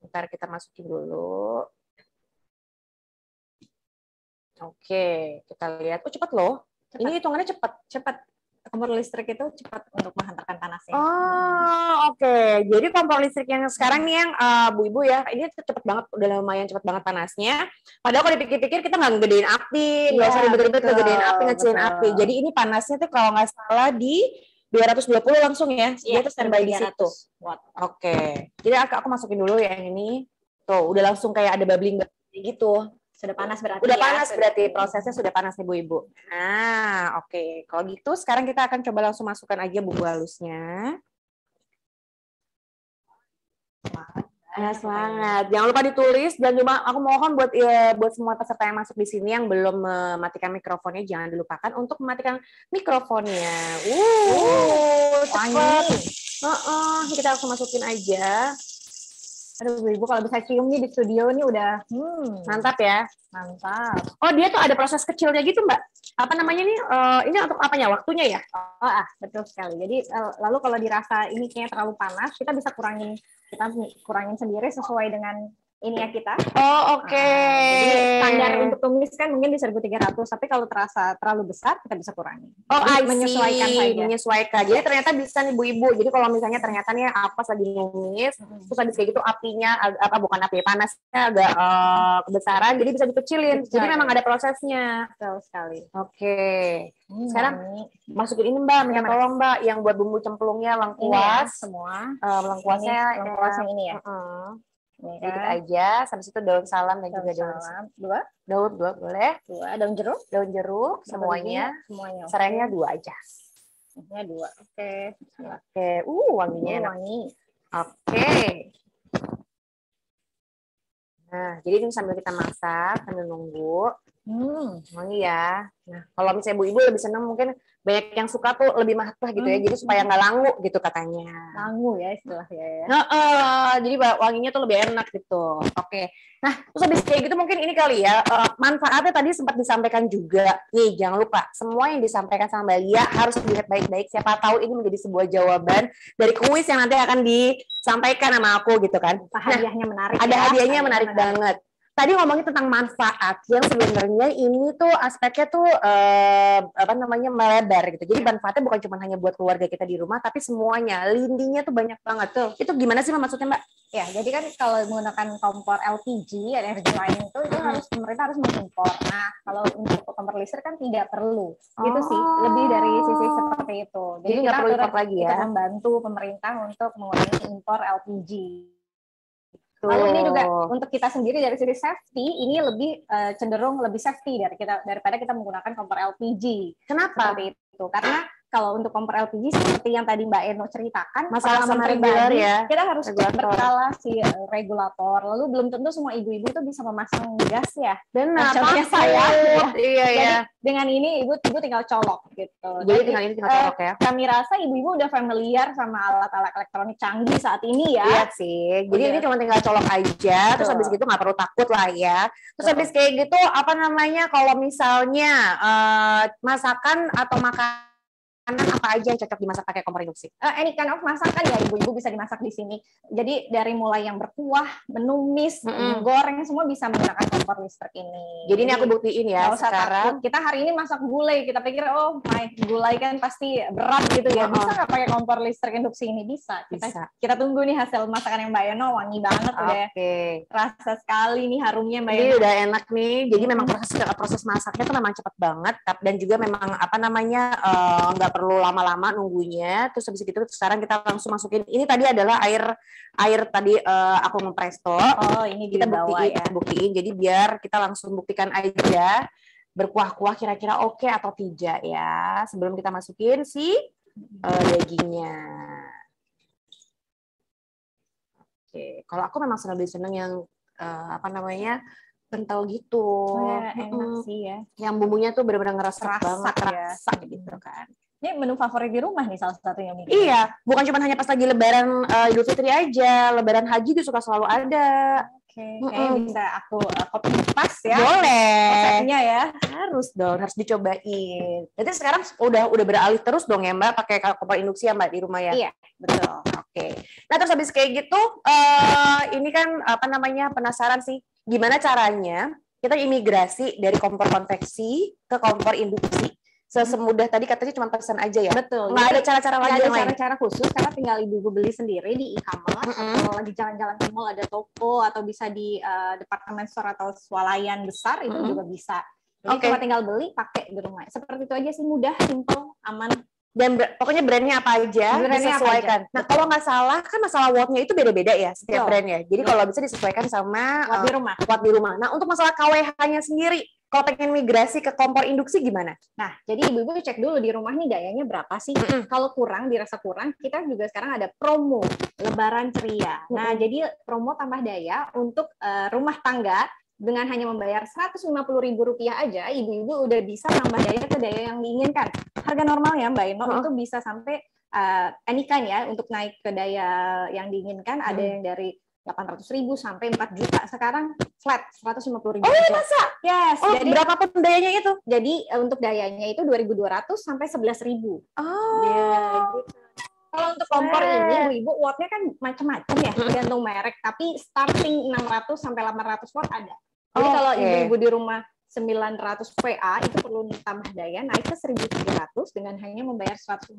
ntar kita masukin dulu. Oke, kita lihat. Oh, cepet loh. Ini hitungannya cepat. Cepat. Kompor listrik itu cepat untuk menghantarkan panasnya. Oh, oke. Jadi kompor listrik yang sekarang nih yang Bu Ibu ya, ini cepet banget, udah lumayan cepet banget panasnya. Padahal kalau dipikir-pikir kita nggak ngegedein api, nggak usah ribet-ribet ngegedein api, ngecilin api. Jadi ini panasnya tuh kalau nggak salah di 220 langsung ya. Dia tuh standby di situ. Oke. Jadi aku masukin dulu ya yang ini. Tuh, udah langsung kayak ada bubbling gitu. Sudah panas berarti. Udah panas berarti, prosesnya sudah panas nih Bu Ibu. Nah, oke. Kalau gitu sekarang kita akan coba langsung masukkan aja bumbu halusnya. Ya, semangat. Jangan lupa ditulis dan juga aku mohon buat semua peserta yang masuk di sini yang belum mematikan mikrofonnya, jangan dilupakan untuk mematikan mikrofonnya. Cepat. Kita langsung masukin aja. Aduh, Bu Ibu kalau bisa cium nih di studio nih udah mantap ya. Mantap. Oh, dia tuh ada proses kecilnya gitu, Mbak. Apa namanya nih? Ini untuk apanya? Waktunya ya? Betul sekali. Jadi lalu kalau dirasa ini kayaknya terlalu panas, kita bisa kurangin sendiri sesuai dengan ini ya kita. Oh, oke. Jadi standar untuk tumis kan mungkin di 1.300, tapi kalau terasa terlalu besar kita bisa kurangi. Oh, menyesuaikan saja. Menyesuaikan. Jadi ternyata bisa nih Bu Ibu. Jadi kalau misalnya ternyata nih apa lagi numis, terus habis kayak gitu apinya bukan api panasnya agak kebesaran, jadi bisa dikecilin. Jadi memang ada prosesnya. Betul sekali. Oke. Sekarang masukin ini Mbak, minta tolong Mbak yang buat bumbu cemplungnya lengkuas ya, semua. Lengkuasnya ini ya. Sedikit aja, sampai situ daun salam dan juga daun salam. Dua boleh. Daun jeruk, semuanya. Serainya 2 aja. Ini 2. Oke. Wanginya enak. Oke. Nah, jadi ini sambil kita masak, sambil nunggu. Wangi ya. Nah, kalau misalnya Bu Ibu lebih senang mungkin banyak yang suka tuh lebih matah gitu ya, jadi supaya nggak langu gitu katanya. Langu ya istilahnya ya. Jadi wanginya tuh lebih enak gitu. Oke. Nah, terus habis kayak gitu mungkin ini kali ya, manfaatnya tadi sempat disampaikan juga. Nih, jangan lupa, semua yang disampaikan sama Mbak Lia harus dilihat baik-baik. Siapa tahu ini menjadi sebuah jawaban dari kuis yang nanti akan disampaikan sama aku gitu kan. Hadiahnya menarik. Ada hadiahnya menarik banget. Tadi ngomongin tentang manfaat yang sebenarnya ini tuh aspeknya tuh melebar gitu. Jadi manfaatnya bukan cuma hanya buat keluarga kita di rumah, tapi semuanya, lindinya tuh banyak banget tuh. Itu gimana sih maksudnya Mbak? Ya, jadi kan kalau menggunakan kompor LPG, energi lain itu pemerintah harus mengimpor. Nah, kalau untuk kompor listrik kan tidak perlu. Itu sih lebih dari sisi seperti itu. Jadi nggak perlu impor lagi ya? Kita membantu pemerintah untuk mengurangi impor LPG. Lalu ini juga untuk kita sendiri dari sisi safety, ini lebih cenderung lebih safety daripada kita menggunakan kompor LPG. Kenapa? Seperti itu. Karena kalau untuk kompor LPG seperti yang tadi Mbak Eno ceritakan, masalah sama regular ya, kita harus berkala si regulator. Lalu belum tentu semua ibu-ibu itu bisa memasang gas ya. Benar. Contohnya saya. Iya. Jadi dengan ini ibu tinggal colok gitu. Jadi tinggal colok ya. Kami rasa ibu-ibu udah familiar sama alat-alat elektronik canggih saat ini ya. Iya sih. Jadi ini cuma tinggal colok aja. Terus habis gitu nggak perlu takut lah ya. Terus habis kayak gitu kalau misalnya masakan atau makanan apa aja yang cocok dimasak pakai kompor induksi? Any kind of masakan ya ibu-ibu bisa dimasak di sini. Jadi dari mulai yang berkuah, menumis, menggoreng semua bisa menggunakan kompor listrik ini. Jadi ini aku buktiin ya sekarang. Kita hari ini masak gulai, kita pikir gulai kan pasti berat gitu ya. Bisa nggak pakai kompor listrik induksi ini? Bisa. Kita tunggu nih hasil masakan yang Mbak Eno, wangi banget udah. Rasa sekali nih harumnya Mbak Eno. Ini udah enak nih. Jadi memang proses masaknya tuh memang cepat banget dan juga memang nggak perlu lama-lama nunggunya. Terus habis itu sekarang kita langsung masukin. Ini tadi adalah air tadi aku mempresto. Ini kita buktiin. Jadi biar kita langsung buktikan aja berkuah-kuah kira-kira oke atau tidak ya. Sebelum kita masukin si dagingnya. Oke. Kalau aku memang lebih seneng yang kental gitu. Enak sih ya. Yang bumbunya tuh benar-benar ngerasa banget, terasa gitu kan. Ini menu favorit di rumah nih salah satunya mungkin. Iya, bukan cuma hanya pas lagi Lebaran Idul Fitri aja, Lebaran Haji itu suka selalu ada. Kayaknya bisa aku copy paste ya. Boleh. Resepnya ya. Harus dong, harus dicobain. Jadi sekarang udah beralih terus dong ya Mbak, pakai kompor induksi ya Mbak di rumah ya? Iya, betul. Oke. Nah terus habis kayak gitu, ini kan penasaran sih, gimana caranya kita imigrasi dari kompor konveksi ke kompor induksi. semudah tadi katanya cuma pesan aja ya. Betul. Nggak ada cara-cara Nggak lagi ada yang lain. cara-cara khusus karena tinggal ibu-ibu beli sendiri di e-commerce atau lagi jalan-jalan ke mall ada toko atau bisa di department store atau swalayan besar itu juga bisa. Jadi cuma tinggal beli pakai di rumah. Seperti itu aja sih, mudah, simple, aman. Dan pokoknya brandnya apa aja disesuaikan. Nah kalau nggak salah kan masalah wattnya itu beda-beda ya setiap brandnya. Jadi kalau bisa disesuaikan sama watt di rumah. Nah untuk masalah KWH-nya sendiri, kalau pengen migrasi ke kompor induksi gimana? Nah jadi ibu-ibu cek dulu di rumah nih dayanya berapa sih. Kalau kurang, dirasa kurang, kita juga sekarang ada promo Lebaran Ceria. Nah jadi promo tambah daya untuk rumah tangga. Dengan hanya membayar Rp150.000 aja, ibu-ibu udah bisa nambah daya ke daya yang diinginkan. Harga normalnya Mbak Eno itu bisa sampai anytime ya, untuk naik ke daya yang diinginkan, ada yang dari 800.000 sampai 4 juta. Sekarang flat 150.000. Oh iya masa? Yes. Jadi berapapun dayanya itu? Jadi untuk dayanya itu 2.200 sampai 11.000. Oh. Yeah, gitu. Kalau untuk kompor ini, ibu wattnya kan macam-macam ya, tergantung merek. Tapi starting 600 sampai 800 watt ada. Jadi kalau ibu-ibu di rumah 900 VA itu perlu tambah daya naik ke 1.300 dengan hanya membayar 150.000.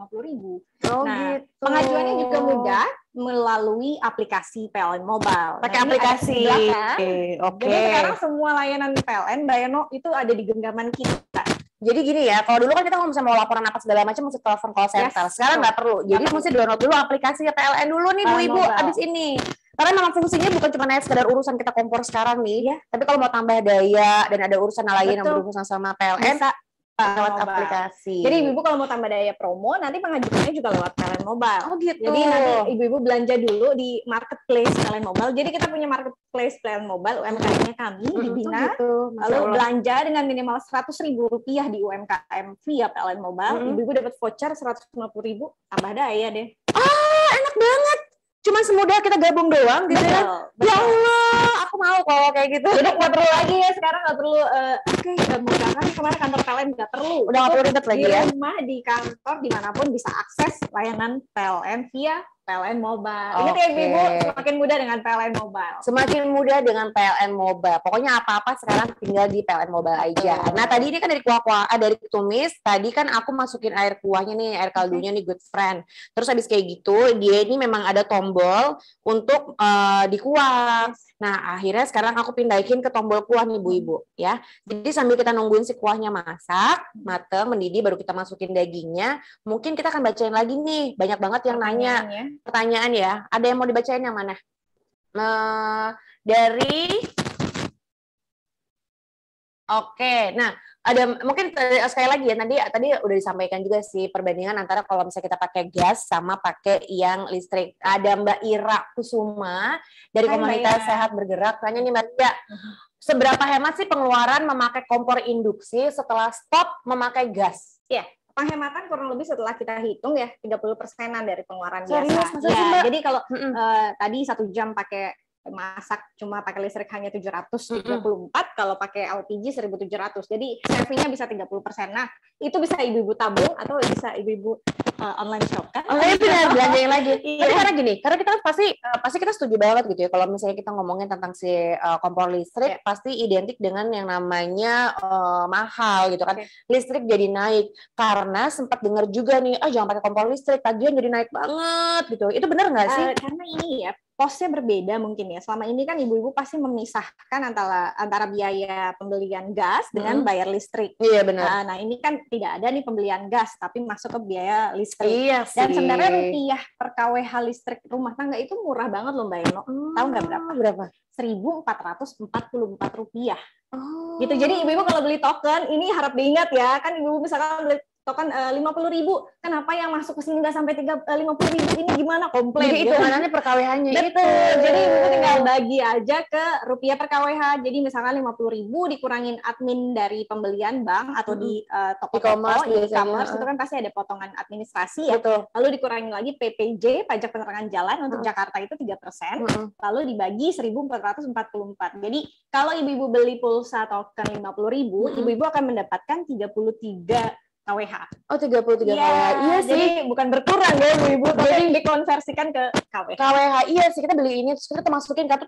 Nah, gitu. Pengajuannya juga mudah melalui aplikasi PLN Mobile. Pakai aplikasi. Jadi sekarang semua layanan PLN, Mbak Eno, itu ada di genggaman kita. Jadi gini ya, kalau dulu kan kita kalau misalnya mau laporan apa segala macam mesti telepon call center. Sekarang nggak perlu. Jadi mesti download dulu aplikasi PLN dulu nih Bu Ibu abis ini. Karena memang fungsinya bukan cuma sekedar urusan kita kompor sekarang nih, tapi kalau mau tambah daya dan ada urusan lain yang berurusan sama PLN, bisa lewat aplikasi. Jadi ibu-ibu kalau mau tambah daya promo, nanti pengajuannya juga lewat PLN Mobile. Oh gitu. Jadi nanti ibu-ibu belanja dulu di marketplace PLN Mobile. Jadi kita punya marketplace PLN Mobile, UMKM-nya kami dibina. Lalu belanja dengan minimal Rp100.000 di UMKM via PLN Mobile. Ibu-ibu dapat voucher Rp150.000, tambah daya deh. Enak banget. Cuma semudah kita gabung doang gitu ya. Ya Allah, aku mau kalau kayak gitu. Jadi nggak perlu lagi ya sekarang, nggak perlu mau berangkat kemarin kantor PLN, nggak perlu. Udah nggak perlu ribet lagi ya. Di rumah, di kantor, dimanapun bisa akses layanan PLN via PLN Mobile. Ingat ya ibu, semakin mudah dengan PLN Mobile. Semakin mudah dengan PLN Mobile. Pokoknya apa-apa sekarang tinggal di PLN Mobile aja. Nah tadi ini kan dari kuah-kuah, dari tumis. Tadi kan aku masukin air kuahnya nih, air kaldunya nih, good friend. Terus habis kayak gitu, dia ini memang ada tombol untuk dikuah. Nah akhirnya sekarang aku pindahin ke tombol kuah nih Bu Ibu ya. Jadi sambil kita nungguin si kuahnya masak, mateng, mendidih, baru kita masukin dagingnya. Mungkin kita akan bacain lagi nih. Banyak banget yang nanya. Pertanyaan ya, ada yang mau dibacain yang mana? Dari nah ada mungkin sekali lagi ya, tadi udah disampaikan juga sih perbandingan antara kalau misalnya kita pakai gas sama pakai yang listrik. Ada Mbak Ira Kusuma dari komunitas Sehat Bergerak. Tanya nih Mbak Ira, seberapa hemat sih pengeluaran memakai kompor induksi setelah stop memakai gas? Ya. Penghematan kurang lebih setelah kita hitung ya 30%-an dari pengeluaran biasa. Ya, jadi kalau tadi 1 jam pakai masak cuma pakai listrik hanya 734, kalau pakai LPG 1.700. Jadi savingnya bisa 30%. Nah, itu bisa ibu-ibu tabung atau bisa ibu-ibu online shop kan? Benar, belanjain lagi. Tapi karena gini, karena kita pasti kita setuju banget gitu ya. Kalau misalnya kita ngomongin tentang si kompor listrik, pasti identik dengan yang namanya mahal gitu kan. Listrik jadi naik karena sempat dengar juga nih, jangan pakai kompor listrik, tagihan jadi naik banget gitu. Itu benar nggak sih? Karena ini ya, posnya berbeda mungkin ya. Selama ini kan ibu-ibu pasti memisahkan antara biaya pembelian gas dengan bayar listrik. Iya benar. Nah ini kan tidak ada nih pembelian gas, tapi masuk ke biaya listrik. Iya sih. Dan sebenarnya rupiah per KWH listrik rumah tangga itu murah banget loh Mbak Eno. Tahu nggak berapa? Berapa? Rp1.444. Gitu. Jadi ibu-ibu kalau beli token, ini harap diingat ya. Kan ibu-ibu misalkan beli token 50.000, kenapa yang masuk ke sini nggak sampai 50.000? Ini gimana komplain? Jadi hitungannya per KWH-nya itu. Jadi ibu tinggal bagi aja ke rupiah per KWH. Jadi misalkan 50.000 dikurangin admin dari pembelian bank atau di toko-toko e-commerce itu kan pasti ada potongan administrasi ya. Betul. Lalu dikurangi lagi PPJ, pajak penerangan jalan untuk Jakarta itu 3%. Lalu dibagi 1.444. Jadi kalau ibu-ibu beli pulsa token 50.000, ibu-ibu akan mendapatkan 33 KWH. Oh, 33 KWH. Iya sih. Jadi bukan berkurang ya ibu-ibu, tapi dikonversikan ke KWH. KWH iya sih, kita beli ini terus kita masukin kartu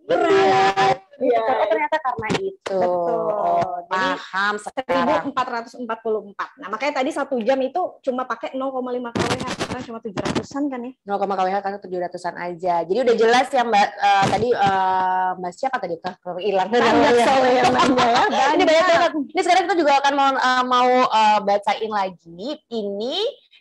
Berat. Iya. Oh, ternyata karena itu. Betul. Oh, Jadi, paham sekarang. 1444. Nah, makanya tadi 1 jam itu cuma pakai 0,5 kWh, karena cuma 700-an kan ya. 0, kWh karena 700-an aja. Jadi udah jelas ya Mbak, tadi Mbak siapa tadi tuh? Hilang. Banyak soalnya yang nanya ya. Ini banyak banget. Ini sekarang kita juga akan mau bacain lagi. Ini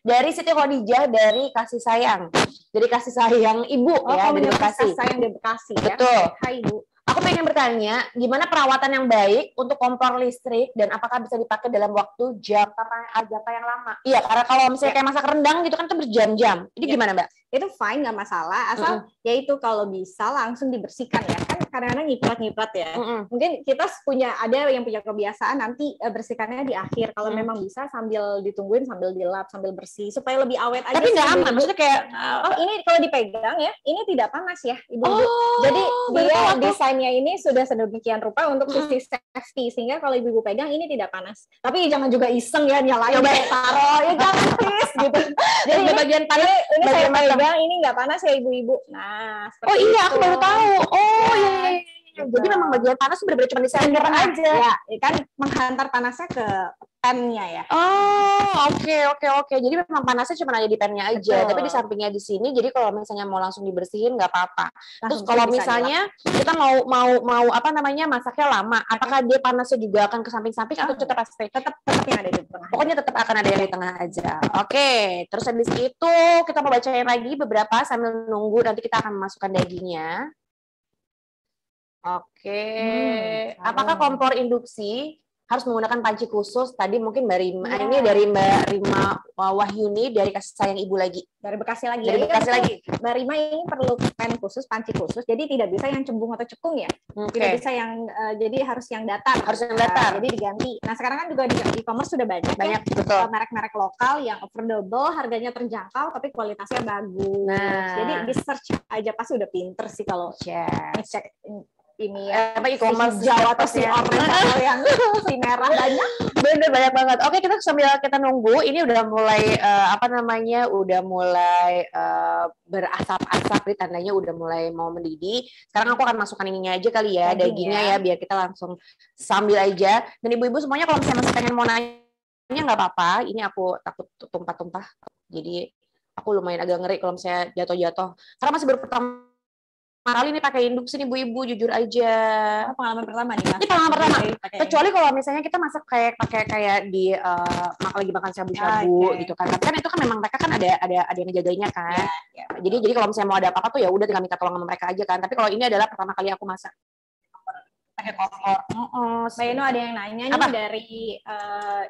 dari Siti Khadijah dari Kasih Sayang. Dari Kasih Sayang Ibu ya, dari Bekasi. Kasih Sayang di Bekasi ya. Betul. Hai Ibu. Aku pengen bertanya, gimana perawatan yang baik untuk kompor listrik dan apakah bisa dipakai dalam waktu jangka yang lama? Iya, karena kalau misalnya kayak masak rendang gitu kan itu berjam-jam. Ini gimana Mbak? Itu fine, nggak masalah, asal yaitu kalau bisa langsung dibersihkan ya. Kan kadang-kadang ngiprat-ngiprat ya. Mungkin kita ada yang punya kebiasaan nanti bersihkannya di akhir. Kalau memang bisa sambil ditungguin, sambil dilap, sambil bersih supaya lebih awet aja. Tapi nggak aman, maksudnya kayak ini kalau dipegang ya, ini tidak panas ya, Ibu. Jadi dia desainnya ini sudah sedemikian rupa untuk sisi safety, sehingga kalau Ibu pegang ini tidak panas. Tapi jangan juga iseng ya nyalain taruh, ya jangan please gitu. Jadi bagian panas ini saya pegang, ini nggak panas ya Ibu-ibu. Nah, oh iya, aku baru tahu. Oh iya. Jadi memang bagian panas benar-benar cuma di center aja. Ya, kan menghantar panasnya ke pennya ya. Oh, oke. Jadi memang panasnya cuma ada di pennya aja. Betul. Tapi di sampingnya di sini. Jadi kalau misalnya mau langsung dibersihin nggak apa-apa. Terus kalau misalnya kita mau apa namanya masaknya lama, apakah dia panasnya juga akan ke samping-samping atau tetap pasti? Tetap yang ada di tengah. Pokoknya tetap akan ada yang di tengah aja. Oke. Terus habis itu kita mau bacain lagi beberapa sambil nunggu nanti kita akan masukkan dagingnya. Oke. Apakah kompor induksi harus menggunakan panci khusus? Tadi mungkin Mbak Rima, ini dari Mbak Rima Wahyuni dari Kasih Sayang Ibu lagi. Dari Bekasi lagi. Dari Bekasi lagi. Mbak Rima ini perlu pen khusus, panci khusus. Jadi tidak bisa yang cembung atau cekung ya. Tidak bisa yang jadi harus yang datar. Harus yang datar. Jadi diganti. Nah sekarang kan juga di e-commerce sudah banyak ya, betul. Merek-merek lokal yang affordable, harganya terjangkau, tapi kualitasnya bagus. Nah. Jadi di search aja pasti udah pinter sih kalau ngecek ini ya, apa e-commerce Jawa atau si orange atau yang si merah banyak. Bener banyak banget. Oke, kita sambil kita nunggu, ini udah mulai udah mulai berasap-asap, nih tandanya udah mulai mau mendidih. Sekarang aku akan masukkan ininya aja kali ya, dagingnya ya, biar kita langsung sambil aja. Dan ibu-ibu semuanya kalau misalnya masih pengen mau nanya nggak apa-apa. Ini aku takut tumpah-tumpah. Jadi aku lumayan agak ngeri kalau misalnya jatuh-jatuh. Karena masih baru pertama kali ini pakai induksi nih Bu-ibu, jujur aja. Pengalaman pertama nih Mas. Ini pengalaman pertama. Kecuali kalau misalnya kita masak kayak di lagi makan shabu-shabu gitu kan. Tapi kan itu kan memang mereka kan ada yang ngejagainya kan. Ya. Jadi kalau misalnya mau ada apa-apa tuh ya udah tinggal minta tolong sama mereka aja kan. Tapi kalau ini adalah pertama kali aku masak pakai kompor. Mbak Eno ada yang nanya nih dari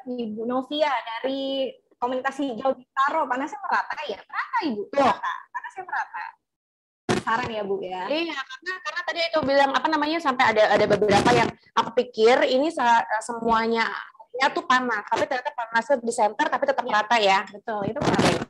Ibu Novia dari komunitas hijau Bintaro. Panasnya merata ya? Merata Ibu. Merata. Panasnya merata. Saran ya Bu ya. Iya, karena tadi itu bilang apa namanya sampai ada beberapa yang aku pikir ini semuanya ya tuh panas, tapi ternyata panasnya di center tapi tetap rata ya. Betul, itu merata.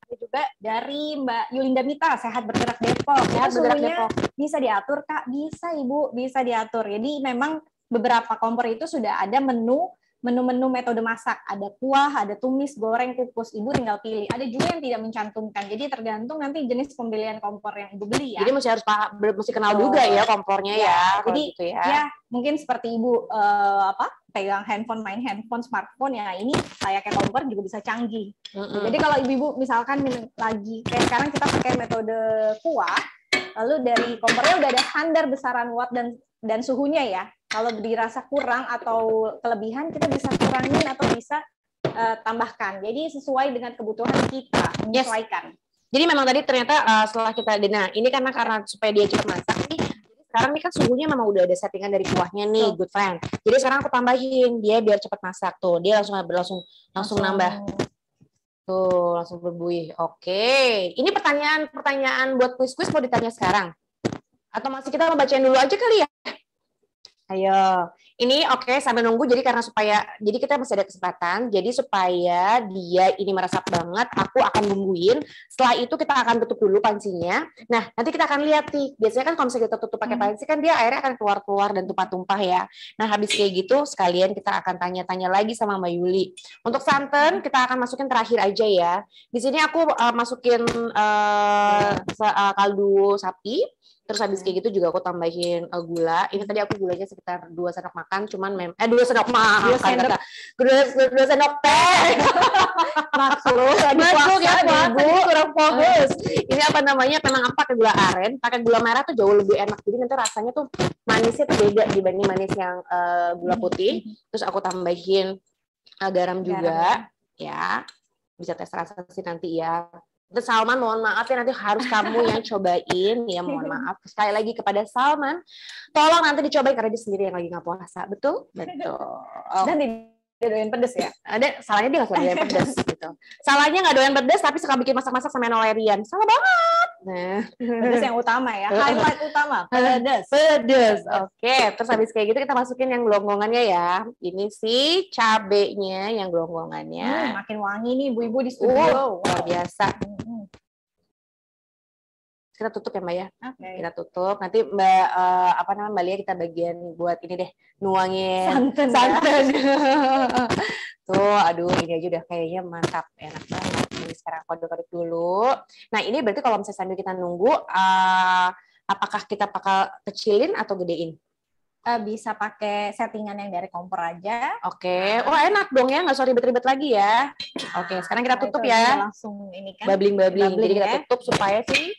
Ada juga dari Mbak Yulinda Mita, Sehat Bergerak Depok. Sehat Bergerak Depok. Bisa diatur Kak? Bisa Ibu, bisa diatur. Jadi memang beberapa kompor itu sudah ada menu-menu metode masak, ada kuah, ada tumis, goreng, kukus. Ibu tinggal pilih. Ada juga yang tidak mencantumkan. Jadi tergantung nanti jenis pembelian kompor yang Ibu beli ya. Jadi mesti kenal juga ya kompornya ya. Jadi gitu ya mungkin seperti Ibu pegang handphone, main handphone, smartphone ya, ini layaknya kompor juga bisa canggih. Jadi kalau ibu-ibu misalkan lagi kayak sekarang kita pakai metode kuah, lalu dari kompornya udah ada standar besaran watt dan suhunya ya. Kalau dirasa kurang atau kelebihan, kita bisa kurangin atau bisa tambahkan. Jadi sesuai dengan kebutuhan kita, menyesuaikan. Jadi memang tadi ternyata setelah kita, nah ini karena supaya dia cepat masak nih, sekarang nih kan suhunya memang udah ada settingan dari kuahnya nih, good friend. Jadi sekarang aku tambahin dia biar cepat masak tuh, dia langsung nambah. Tuh langsung berbuih. Oke, ini pertanyaan buat kuis-kuis mau ditanya sekarang? Atau masih kita mau bacain dulu aja kali ya? Ayo, ini oke, sambil nunggu jadi jadi kita masih ada kesempatan, jadi supaya dia ini meresap banget, aku akan nungguin. Setelah itu kita akan tutup dulu pancinya. Nah, nanti kita akan lihat nih, biasanya kan kalau misalnya kita tutup pakai panci kan dia airnya akan keluar dan tumpah-tumpah ya. Nah, habis kayak gitu sekalian kita akan tanya-tanya lagi sama Mbak Yuli. Untuk santan kita akan masukin terakhir aja ya. Di sini aku masukin kaldu sapi. Terus habis kayak gitu juga aku tambahin gula. Ini tadi aku gulanya sekitar 2 sendok makan, cuman 2 sendok makan. 2 sendok teh. Masuk ya Ibu, kurang fokus. Ini apa namanya? Memang aku pakai gula aren, pakai gula merah tuh jauh lebih enak. Jadi nanti rasanya tuh manisnya tuh beda dibanding manis yang gula putih. Terus aku tambahin garam juga, ya. Bisa tes rasa sih nanti ya. Terus Salman, mohon maaf ya, nanti harus kamu yang cobain ya, mohon maaf sekali lagi kepada Salman, tolong nanti dicobain karena dia sendiri yang lagi nggak puasa, betul? Betul. Dan dia doyan pedes ya? Ada salahnya dia nggak suka doyan pedes gitu. Salahnya nggak doyan pedes tapi suka bikin masak-masak sama Nolerian, salah banget. Nah, pedes yang utama ya, highlight utama, pedes. Oke, terus habis kayak gitu kita masukin yang gelonggongannya ya. Ini sih cabenya yang gelonggongannya. Makin wangi nih ibu-ibu di studio. Luar biasa. Kita tutup ya Mbak ya. Okay. Kita tutup. Nanti Mbak Lia kita bagian buat ini deh, nuangin santan. Tuh, aduh ini aja udah kayaknya mantap, enak banget. Ini sekarang aku aduk-aduk dulu. Nah ini berarti kalau misalnya sambil kita nunggu, apakah kita bakal kecilin atau gedein? Bisa pakai settingan yang dari kompor aja. Oke. Oh enak dong ya, nggak usah ribet-ribet lagi ya. Oke, sekarang kita tutup ya. Langsung ini kan. Babling. Jadi kita tutup supaya sih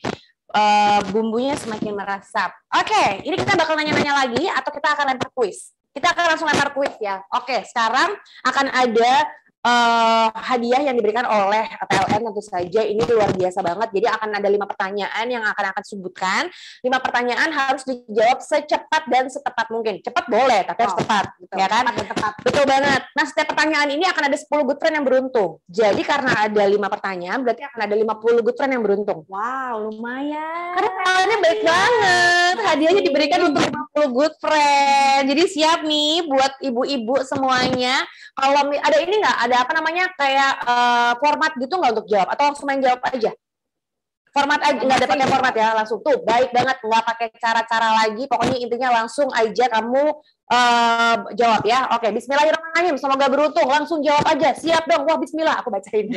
bumbunya semakin meresap. Oke, ini kita bakal nanya-nanya lagi atau kita akan lempar kuis? Kita akan langsung lempar kuis ya. Oke, sekarang akan ada hadiah yang diberikan oleh PLN tentu saja. Ini luar biasa banget. Jadi akan ada 5 pertanyaan yang akan sebutkan. 5 pertanyaan harus dijawab secepat dan setepat mungkin. Cepat boleh, tapi harus tepat, betul. Ya kan? Tepat. Betul banget. Nah, setiap pertanyaan ini akan ada 10 good friend yang beruntung. Jadi karena ada 5 pertanyaan, berarti akan ada 50 good friend yang beruntung. Wow, lumayan. Karena PLN-nya baik banget. Hadiahnya diberikan untuk 50 good friend. Jadi siap nih buat ibu-ibu semuanya. Kalau ada ini nggak, ada apa namanya kayak format gitu nggak untuk jawab atau langsung main jawab aja? Format aja, nggak ada pakai format ya, langsung tuh baik banget, nggak pakai cara-cara lagi. Pokoknya intinya langsung aja kamu jawab ya. Oke, Bismillahirrahmanirrahim. Semoga beruntung. Langsung jawab aja. Siap dong. Wah, Bismillah. Aku bacain.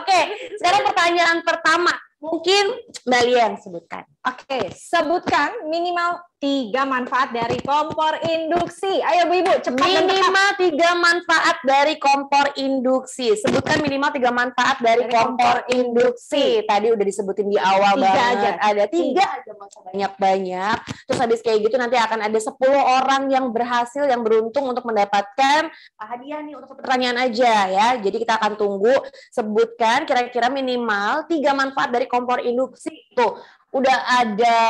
Oke, sekarang pertanyaan pertama. Mungkin Mbak Lia yang sebutkan. Oke, sebutkan minimal 3 manfaat dari kompor induksi. Ayo Bu Ibu, cepat minimal 3 manfaat dari kompor induksi. Sebutkan minimal 3 manfaat dari kompor induksi. Tadi udah disebutin di awal 3 banget. aja. Ada 3 aja, nggak usah banyak-banyak. Terus habis kayak gitu nanti akan ada 10 orang yang berhasil, yang beruntung untuk mendapatkan hadiah nih untuk pertanyaan aja ya. Jadi kita akan tunggu, sebutkan kira-kira minimal 3 manfaat dari kompor induksi. Tuh, udah ada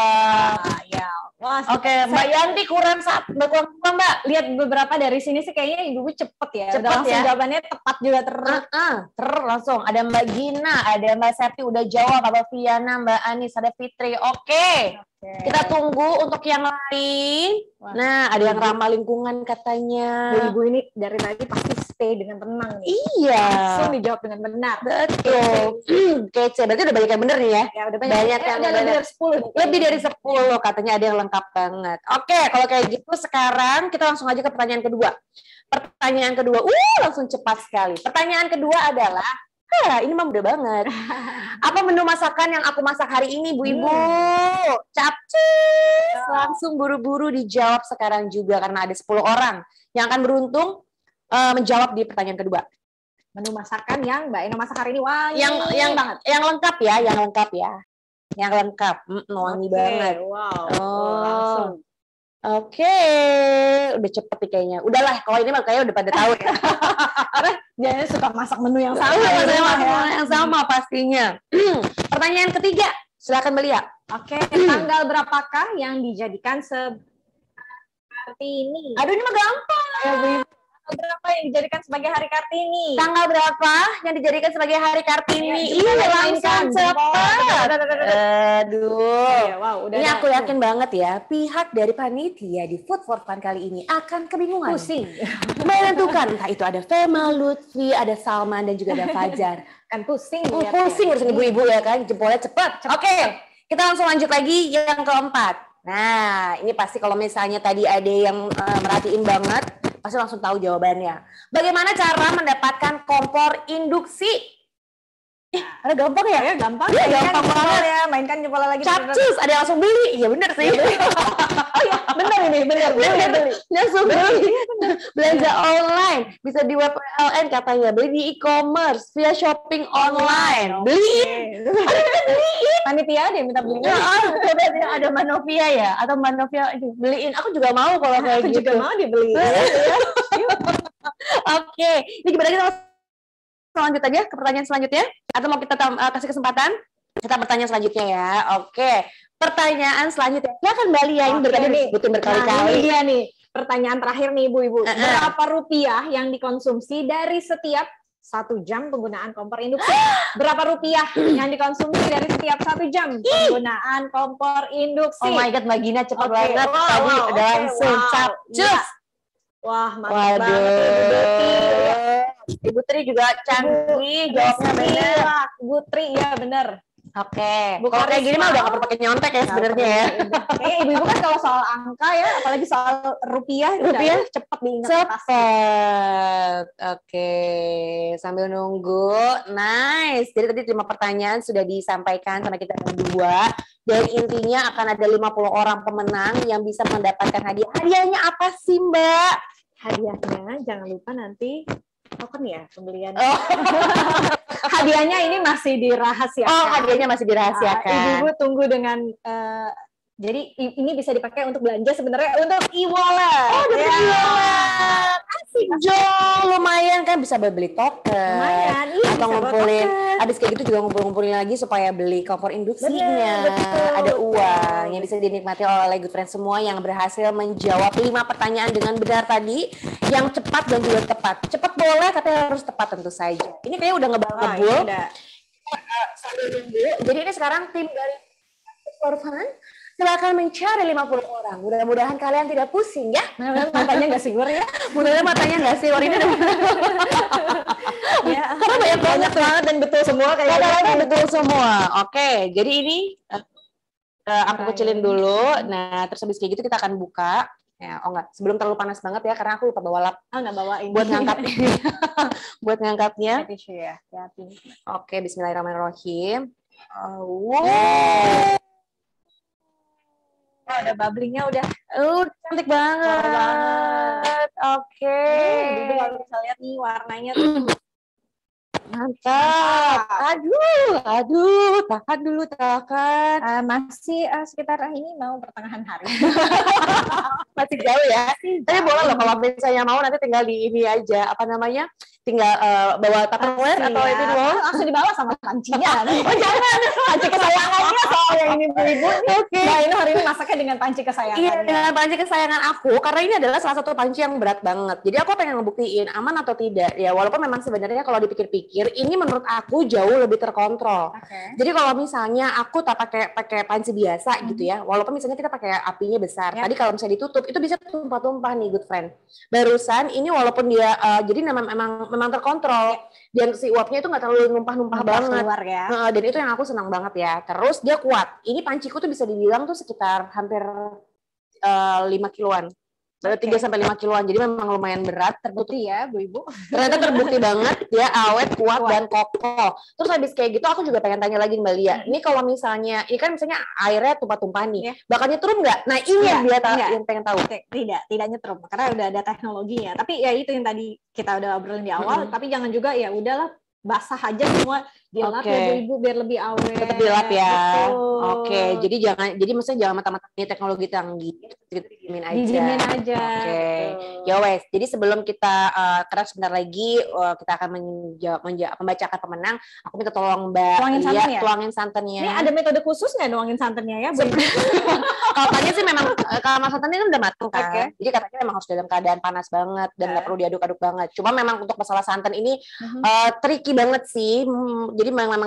ya. Wah, oke, Mbak Yanti kurang Mbak. Lihat beberapa dari sini sih kayaknya ibu cepet ya. Cepet udah langsung ya? Jawabannya tepat juga langsung. Ada Mbak Gina, ada Mbak Septi udah jawab, Mbak Viana, Mbak Anis, ada Fitri. Oke. Kita tunggu untuk yang lain. Wah. Nah, ada yang ramah lingkungan katanya. Bu Ibu ini dari tadi pasti stay dengan tenang nih. Iya. Langsung dijawab dengan benar. Betul. Kece. Berarti udah banyak yang bener nih ya. Ya, udah banyak yang lebih dari 10. Lebih dari 10 katanya, ada yang lengkap banget. Oke, kalau kayak gitu sekarang kita langsung aja ke pertanyaan kedua. Pertanyaan kedua, langsung cepat sekali. Pertanyaan kedua adalah, ini mah mudah banget. Apa menu masakan yang aku masak hari ini, Bu Ibu? Capcus. Langsung buru-buru dijawab sekarang juga karena ada 10 orang yang akan beruntung menjawab di pertanyaan kedua. Menu masakan yang Mbak Ina masak hari ini wangi banget. Yang lengkap ya, yang lengkap. Wangi banget. Wow. Langsung. Oke, udah cepet nih kayaknya. Udahlah, kalau ini mah kayaknya udah pada tahu ya. Karena dia suka masak menu yang sama. Yang sama pastinya. Pertanyaan ketiga, silakan Belia. Oke, tanggal berapakah yang dijadikan seperti ini? Aduh, ini mah gampang. Ya, Bu Ibu. Berapa yang dijadikan sebagai hari Kartini? Tanggal berapa yang dijadikan sebagai hari Kartini? Iya, langsung cepat. Aduh. Wow, ini aku yakin banget ya, pihak dari panitia di Food for Fun kali ini akan kebingungan. Pusing. Menentukan, entah itu ada Fema, Lutfi, ada Salman, dan juga ada Fajar. Kan pusing. Pusing urusan ibu-ibu ya kan, jempolnya cepat. Oke, kita langsung lanjut lagi yang keempat. Nah, ini pasti kalau misalnya tadi ada yang merhatiin banget, pasti langsung tahu jawabannya. Bagaimana cara mendapatkan kompor induksi? Ada gampang ya? Ya gampang. Iya, Mainkan gampang jempol banget. ya, mainkan jempol lagi. Capcus, ada yang langsung beli. Iya bener sih. Oh iya, benar ini, benar. Beli. Langsung beli. Belanja online. Bisa di web PLN katanya. Beli di e-commerce. Via shopping online. Beli. Panitia deh minta beliin. Ya, ada Manovia ya? Atau Manovia beliin. Aku juga mau kalau kayak Aku gitu. juga mau dibeliin. Oke. Ini gimana kita lanjut aja ke pertanyaan selanjutnya? Atau mau kita kasih kesempatan? Kita pertanyaan selanjutnya ya. Oke. Pertanyaan selanjutnya. Ya kan Mbak Lia ini tadi disebutin berkali-kali. Nah, ini dia nih. Pertanyaan terakhir nih Ibu-Ibu. Berapa rupiah yang dikonsumsi dari setiap 1 jam penggunaan kompor induksi? Berapa rupiah yang dikonsumsi dari setiap 1 jam penggunaan kompor induksi? Oh my God, Mbak Gina cepet banget. Tadi udah langsung capcus. Wah, mantap banget Ibu Tri. Ibu Tri juga canggih, jawabnya benar. Ibu Tri, ya benar. Oke, kalau kayak gini mah udah nggak perlu pakai nyontek ya sebenarnya ya. Ibu-ibu kan kalau soal angka ya, apalagi soal rupiah cepet diingat. Cepet. Oke, sambil nunggu. Nice. Jadi tadi 5 pertanyaan sudah disampaikan sama kita berdua. Dan intinya akan ada 50 orang pemenang yang bisa mendapatkan hadiah. Hadiahnya apa sih, Mbak? Hadiahnya jangan lupa nanti token ya pembelian. Hadiahnya ini masih dirahasiakan. Oh, hadiahnya masih dirahasiakan. Ibu-ibu tunggu dengan jadi ini bisa dipakai untuk belanja sebenarnya untuk e-wallet. Oh, dapat e-wallet. Asik, Jo. Lumayan kan bisa beli token. Lumayan. Iya, atau ngumpulin. Habis kayak gitu juga ngumpulin lagi supaya beli kompor induksinya. Ada uang yang bisa dinikmati oleh good friends semua yang berhasil menjawab 5 pertanyaan dengan benar tadi, yang cepat dan juga tepat. Cepat boleh, tapi harus tepat tentu saja. Ini kayaknya udah ngebul. Sambil nunggu. Jadi ini sekarang tim dari For Fun silakan mencari 50 orang. Mudah-mudahan kalian tidak pusing ya. Mudah-mudahan matanya nggak siwar ya. Mudah-mudahan matanya nggak siwar ini. Ya, karena banyak banget dan betul semua kayaknya. Betul semua. Oke, jadi ini aku kecilin dulu. Nah, terus habis kayak gitu kita akan buka. Ya, oh enggak, sebelum terlalu panas banget ya, karena aku lupa bawa lap. Nggak bawa ini. Buat ngangkatnya. Buat ngangkatnya. Tisu ya. Oke, bismillahirrahmanirrahim. Wow. Oh, ada bubblingnya udah. Cantik banget. Oke. Ibu kalau bisa lihat nih warnanya tuh. Mantap. Aduh, tahan dulu. Masih sekitar ini mau pertengahan hari. Masih jauh ya. Tapi boleh loh kalau misalnya mau nanti tinggal di ini aja, apa namanya? Tinggal bawa Tupperware atau itu doang. Langsung dibawa sama pancinya. Oh jangan, panci kesayangannya soalnya ini ibu-ibu. Oke. Nah ini hari ini masaknya dengan panci kesayangan. Iya, dengan panci kesayangan aku, karena ini adalah salah satu panci yang berat banget. Jadi aku pengen ngebuktiin aman atau tidak. Ya walaupun memang sebenarnya kalau dipikir-pikir, ini menurut aku jauh lebih terkontrol. Jadi kalau misalnya aku tak pakai panci biasa gitu ya, walaupun misalnya kita pakai apinya besar. Tadi kalau misalnya ditutup, itu bisa tumpah-tumpah nih good friend. Barusan ini walaupun dia jadi memang terkontrol, dan si uapnya itu nggak terlalu numpah-numpah banget. Keluar, ya. Dan itu yang aku senang banget ya. Terus dia kuat. Ini panciku tuh bisa dibilang tuh sekitar hampir 5 kiloan. 3-5 kiloan, jadi memang lumayan berat. Terbukti ya, Bu Ibu. Ternyata terbukti banget, dia awet, kuat, dan kokoh. Terus habis kayak gitu, aku juga pengen tanya lagi Mbak Lia. Ini kalau misalnya, ini kan misalnya airnya tumpah-tumpah nih, bakal nyetrum nggak? Nah ini yang dia yang pengen tahu. Tidak nyetrum, karena udah ada teknologinya. Tapi ya itu yang tadi kita udah obrolin di awal. Tapi jangan juga ya udahlah basah aja semua, dilap ya Bu Ibu biar lebih awet. Tetap dilap ya. Oke, jadi maksudnya jangan mata-mata ini teknologi canggih, gitu didiemin aja. Oke. Ya wes. Jadi sebelum kita karena sebentar lagi kita akan membacakan pemenang, aku minta tolong Mbak Lia tuangin santannya. Ini ada metode khusus nggak nuangin santannya ya, Bu? Kalau tadi sih memang kalau santannya kan udah matang kan. Jadi katanya memang harus dalam keadaan panas banget dan nggak perlu diaduk-aduk banget. Cuma memang untuk masalah santan ini tricky banget sih. Jadi memang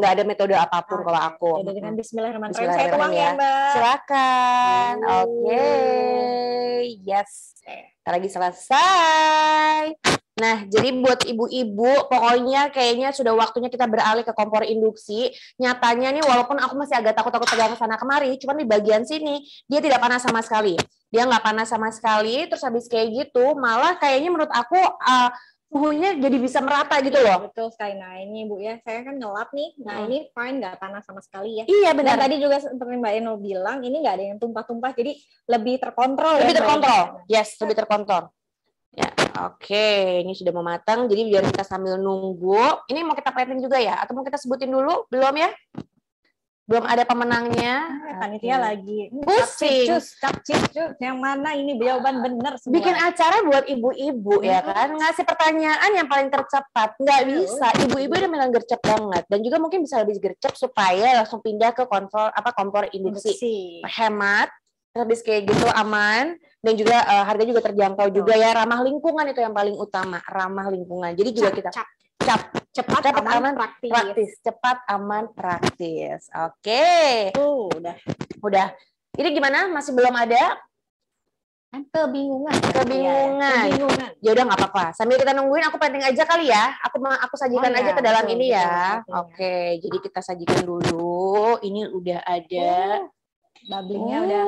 nggak ada metode apapun kalau aku. Jadi dengan Bismillahirrahmanirrahim. Saya tuang ya, Mbak. Silakan. Oke. Yes. Ntar lagi selesai. Nah, jadi buat ibu-ibu, pokoknya kayaknya sudah waktunya kita beralih ke kompor induksi. Nyatanya nih, walaupun aku masih agak takut-takut pegang sana kemari, cuman di bagian sini dia tidak panas sama sekali. Dia nggak panas sama sekali. Terus habis kayak gitu, malah kayaknya menurut aku suhunya jadi bisa merata gitu loh. Betul sekali. Nah ini Bu ya, saya kan ngelap nih. Nah ini fine, nggak panas sama sekali ya. Iya benar. Dan tadi juga seperti Mbak Eno bilang, ini nggak ada yang tumpah-tumpah, jadi lebih terkontrol. Lebih ya, terkontrol. Yes, lebih terkontrol. Ya, oke. Ini sudah mau matang. Jadi biar kita sambil nunggu. Ini mau kita plating juga ya? Atau mau kita sebutin dulu? Belum ya? Belum ada pemenangnya. Panitia lagi pusing. Capcus. Yang mana ini jawaban benar semua. Bikin acara buat ibu-ibu ya kan, ngasih pertanyaan yang paling tercepat. Nggak bisa, ibu-ibu udah memang gercep banget. Dan juga mungkin bisa lebih gercep supaya langsung pindah ke kompor induksi. Hemat, habis kayak gitu aman, dan juga harga juga terjangkau juga ya, ramah lingkungan itu yang paling utama, ramah lingkungan. Jadi juga kita cepat aman praktis. Cepat aman praktis. Oke. Udah. Ini gimana? Masih belum ada? Kebingungan. Ya udah nggak apa-apa. Sambil kita nungguin, aku penting aja kali ya. Aku sajikan aja ke dalam ini ya. Oke. Jadi kita sajikan dulu. Ini udah ada. Bubblingnya udah.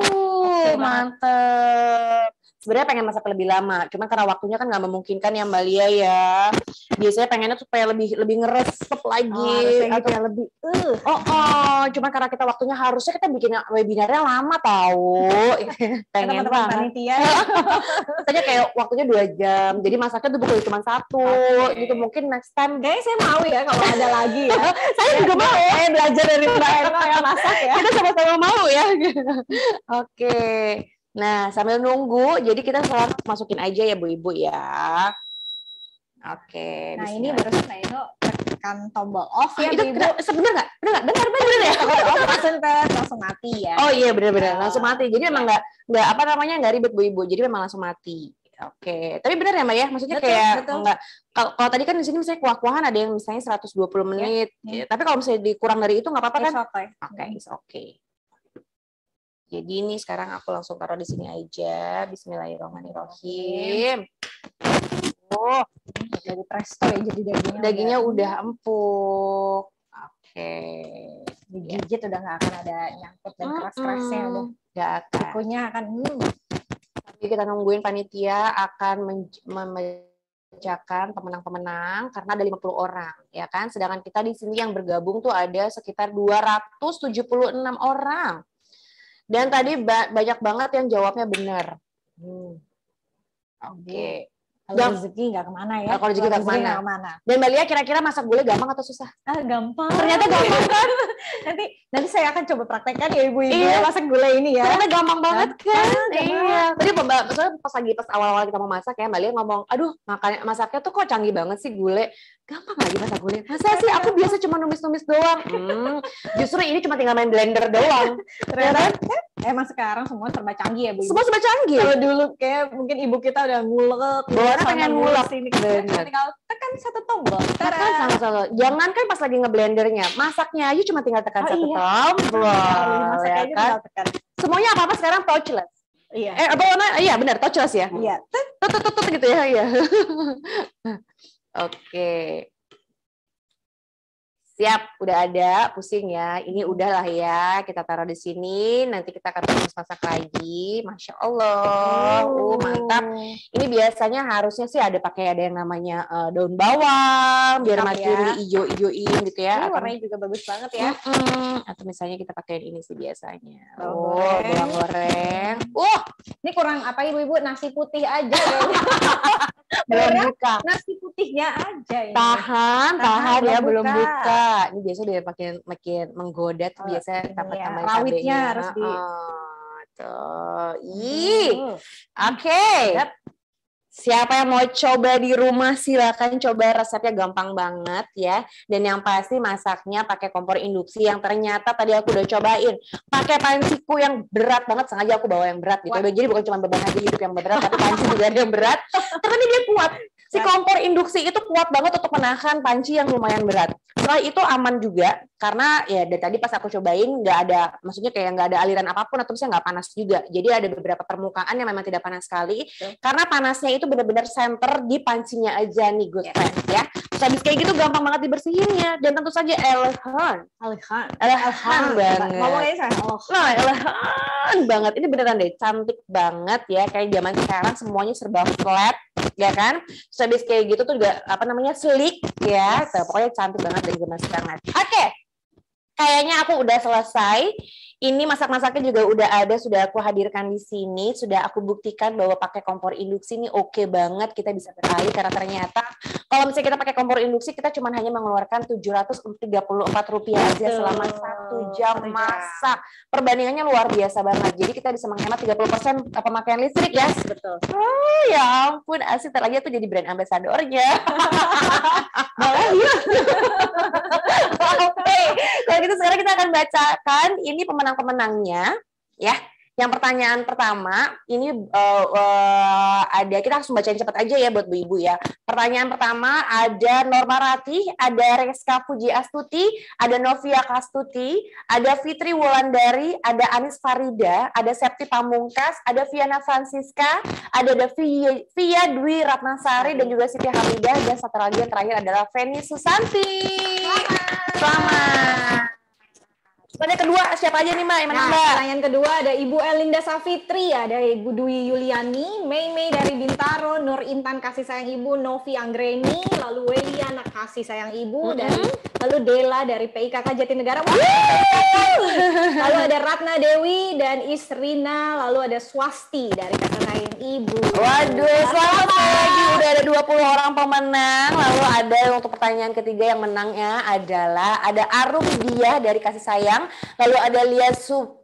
Mantep. Sebenarnya pengen masak lebih lama, cuman karena waktunya kan nggak memungkinkan ya Mbak Lia ya. Biasanya pengennya supaya lebih ngeresep lagi atau kayak lebih. Cuman karena kita waktunya harusnya kita bikin webinarnya lama tahu. Pengen banget. Panitia. Katanya kayak waktunya 2 jam, jadi masaknya tuh bukan cuma 1 gitu. Mungkin next time. Kayaknya saya mau ya kalau ada lagi ya. Saya juga mau. Belajar dari Mbak Eno yang masak ya. Kita sama-sama mau ya. Oke. Nah, sambil nunggu, jadi kita selalu masukin aja ya Bu Ibu ya. Oke. Nah, ini barusan Mbak Eno tekan tombol off ya itu Bu Ibu. Bener nggak? Bener ya? Langsung mati ya. Oh iya bener-bener, langsung mati. Jadi memang nggak ribet Bu Ibu, jadi memang langsung mati. Oke, tapi benar ya Mbak ya, maksudnya betul. Enggak. Kalau tadi kan di sini misalnya kuah-kuahan ada yang misalnya 120 menit, ya. Tapi kalau misalnya dikurang dari itu nggak apa-apa kan? Oke. Jadi ini sekarang aku langsung taruh di sini aja. Bismillahirrahmanirrahim. Dari presto ya, jadi dagingnya udah empuk. Oke. Digigit udah nggak akan ada nyangkut dan keras-kerasnya udah. Nggak akan. Kukunya akan. Tapi kita nungguin panitia akan memecahkan pemenang-pemenang karena ada 50 orang, ya kan? Sedangkan kita di sini yang bergabung tuh ada sekitar 276 orang. Dan tadi banyak banget yang jawabnya benar. Oke. Kalau rezeki nggak kemana ya? Kalau rezeki nggak kemana. Dan Mbak Lia kira-kira masak gulai gampang atau susah? Gampang. Ternyata gampang kan? nanti saya akan coba praktekkan ya ibu-ibu masak gulai ini ya. Ternyata gampang banget kan? Iya. Tadi maksudnya pas awal-awal kita mau masak ya, Mbak Lia ngomong, aduh masaknya tuh kok canggih banget sih gulai. Gampang lagi masak gulai. Masa sih aku biasa cuma numis-numis doang. Justru ini cuma tinggal main blender doang. Ternyata emang sekarang semua serba canggih ya Bu. Semua serba canggih. Kalau dulu kayak mungkin ibu kita udah ngulek. Pengen ngulek ini. Tinggal tekan satu tombol. Sama-sama. Jangan kan pas lagi ngeblendernya, masaknya aja cuma tinggal tekan satu tombol. Masak aja tinggal tekan. Semuanya apa sekarang touchless. Iya. Iya benar touchless ya. Iya. Tut gitu ya. Iya. Oke. Siap, udah ada, pusing ya. Ini udahlah ya, kita taruh di sini. Nanti kita akan terus masak lagi. Masya Allah, mantap. Ini biasanya harusnya sih ada yang namanya daun bawang, biar makin diijo-ijoin gitu ya. Ini warnanya juga bagus banget ya. Atau misalnya kita pakai ini sih biasanya. Bawang goreng. Ini kurang apa ibu-ibu? Nasi putih aja. Belum buka. Nasi putihnya aja. Ya. Tahan ya, belum buka. Ini biasa dia makin menggoda tuh biasa tambah-tambah rawitnya harus di Oke. Siapa yang mau coba di rumah silakan coba, resepnya gampang banget ya. Dan yang pasti masaknya pakai kompor induksi yang ternyata tadi aku udah cobain. Pakai panciku yang berat banget, sengaja aku bawa yang berat gitu. Jadi bukan cuma beban aja hidup yang berat, tapi panci juga ada yang berat. Tapi dia kuat. Si kompor induksi itu kuat banget untuk menahan panci yang lumayan berat. Setelah itu aman juga, karena ya dari tadi pas aku cobain nggak ada, maksudnya kayak nggak ada aliran apapun atau misalnya nggak panas juga. Jadi ada beberapa permukaan yang memang tidak panas sekali, karena panasnya itu benar-benar center di pancinya aja nih good friends ya. Terus habis kayak gitu gampang banget dibersihinnya dan tentu saja elegan banget. Ngomongnya saya Nah, elegan banget. Ini beneran deh cantik banget ya, kayak zaman sekarang semuanya serba flat ya kan. Terus habis kayak gitu tuh juga apa namanya sleek ya. Tuh, pokoknya cantik banget dari zaman sekarang. Oke. Kayaknya aku udah selesai. Ini masak-masaknya juga udah ada, sudah aku hadirkan di sini, sudah aku buktikan bahwa pakai kompor induksi ini oke banget, kita bisa berair karena ternyata kalau misalnya kita pakai kompor induksi kita cuma hanya mengeluarkan Rp734 aja selama 1 jam masak. Perbandingannya luar biasa banget. Jadi kita bisa menghemat 30% pemakaian listrik ya. betul. Oh ya ampun, asik lagi tuh jadi brand ambasadornya. Oke, kalau gitu sekarang kita akan bacakan ini pemenang-pemenangnya ya. Yang pertanyaan pertama ini ada, kita harus bacain cepat aja ya buat ibu-ibu ya. Pertanyaan pertama ada Norma Ratih, ada Reska Puji Astuti, ada Novia Kastuti, ada Fitri Wulandari, ada Anis Farida, ada Septi Pamungkas, ada Viana Francisca, ada Via Dwi Ratnasari dan juga Siti Hamidah, dan satu lagi yang terakhir adalah Feni Susanti. Selamat. Pertanyaan kedua siapa aja nih Mbak yang menang Mbak? Pertanyaan kedua ada Ibu Elinda Safitri, ada Ibu Dwi Yuliani, Mei dari Bintaro, Nur Intan kasih sayang Ibu, Novi Anggreni, lalu Welia anak kasih sayang Ibu, dan lalu Dela dari PIKK Jatinegara. Lalu ada Ratna Dewi dan Isrina, lalu ada Swasti dari kasih sayang Ibu. Waduh, selamat lagi, udah ada 20 orang pemenang. Lalu ada untuk pertanyaan ketiga yang menangnya adalah ada Arum Dia dari kasih sayang. Lalu ada Lia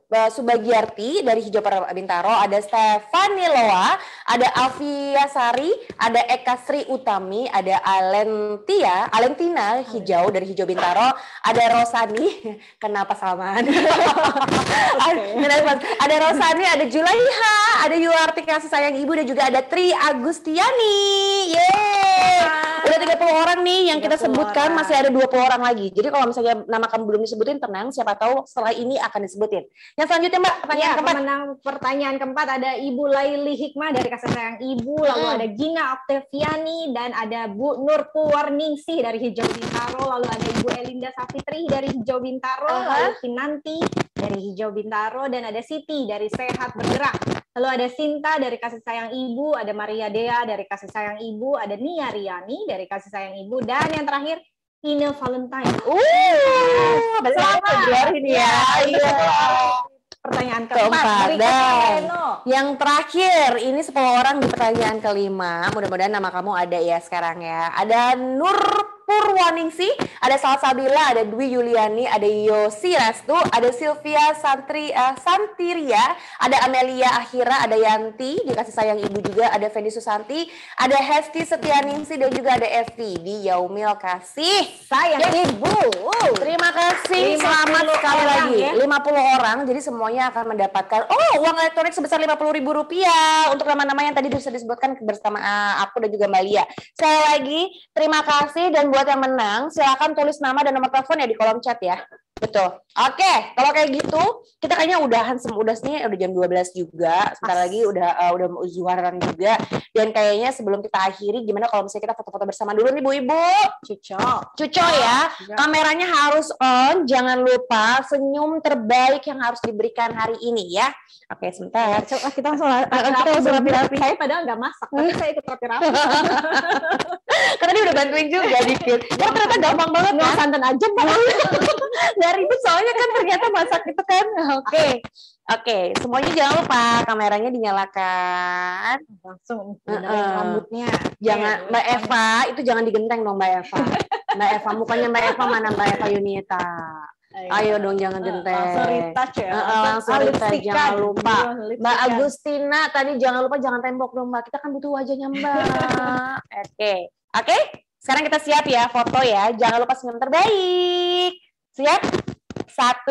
Subagiarti dari Hijau Bintaro, ada Stefani Loa, ada Alfia Sari, ada Eka Sri Utami, ada Alentina Hijau dari Hijau Bintaro, ada Rosani, kenapa samaan? Ada Rosani, ada Julaiha, ada Yuarti kasih sayang Ibu, dan juga ada Tri Agustiani. Yeay! Udah 30 orang nih yang kita sebutkan, masih ada 20 orang lagi. Jadi kalau misalnya nama kamu belum disebutin, tenang, siapa tahu setelah ini akan disebutin. Yang selanjutnya Mbak, pertanyaan keempat. Pertanyaan keempat ada Ibu Laili Hikmah dari kasih sayang Ibu, lalu ada Gina Oktaviani, dan ada Bu Nur Puwarningsih dari Hijau Bintaro, lalu ada Ibu Elinda Safitri dari Hijau Bintaro, lalu Kinanti dari Hijau Bintaro, dan ada Siti dari Sehat Bergerak. Lalu ada Sinta dari kasih sayang Ibu, ada Maria Dea dari kasih sayang Ibu, ada Nia Riani dari kasih sayang Ibu, dan yang terakhir Ine Valentine. Selamat ini ya. Pertanyaan keempat. Yang terakhir, ini 10 orang di pertanyaan kelima. Mudah-mudahan nama kamu ada ya sekarang ya. Ada Nur Purwaningsih, ada Salsabila, ada Dwi Yuliani, ada Yosi Restu, ada Sylvia Santiria, ada Amelia Akhira, ada Yanti, dikasih sayang Ibu juga, ada Fendi Susanti, ada Hesti Setianingsih, dan juga ada Evi di Yaumil kasih sayang Ibu. Terima kasih, selamat sekali lagi. Ya? 50 orang, jadi semuanya akan mendapatkan uang elektronik sebesar Rp50.000 untuk nama-nama yang tadi sudah disebutkan bersama aku dan juga Mbak Lia. Sekali lagi, terima kasih, dan buat yang menang, silakan tulis nama dan nomor telepon ya di kolom chat ya. Betul. Oke, kalau kayak gitu, kita kayaknya udah sini udah jam 12 juga. Sebentar lagi udah zuharan juga. Dan kayaknya sebelum kita akhiri, gimana kalau misalnya kita foto-foto bersama dulu nih Bu Ibu? Cuco ya. Kameranya harus on, jangan lupa senyum terbaik yang harus diberikan hari ini ya. Oke, sebentar. Coba kita langsung rapi-rapi. Saya padahal nggak masak, tapi saya ikut rapi-rapi. Karena dia udah bantuin juga dikit. Ya ternyata gampang banget ya. Santan aja Mbak. Gak ribet soalnya kan ternyata masak itu kan. Oke, semuanya jangan lupa kameranya dinyalakan. Langsung rambutnya. Jangan Mbak Eva, itu jangan digenteng dong Mbak Eva. Mbak Eva, mukanya Mbak Eva mana Mbak Eva Yunita. Ayo dong jangan genteng. Langsung retouch ya. Langsung retouch, jangan lupa. Mbak Agustina tadi jangan lupa jangan tembok dong Mbak. Kita kan butuh wajahnya Mbak. Oke. Sekarang kita siap ya foto ya. Jangan lupa senyum terbaik. Siap? 1,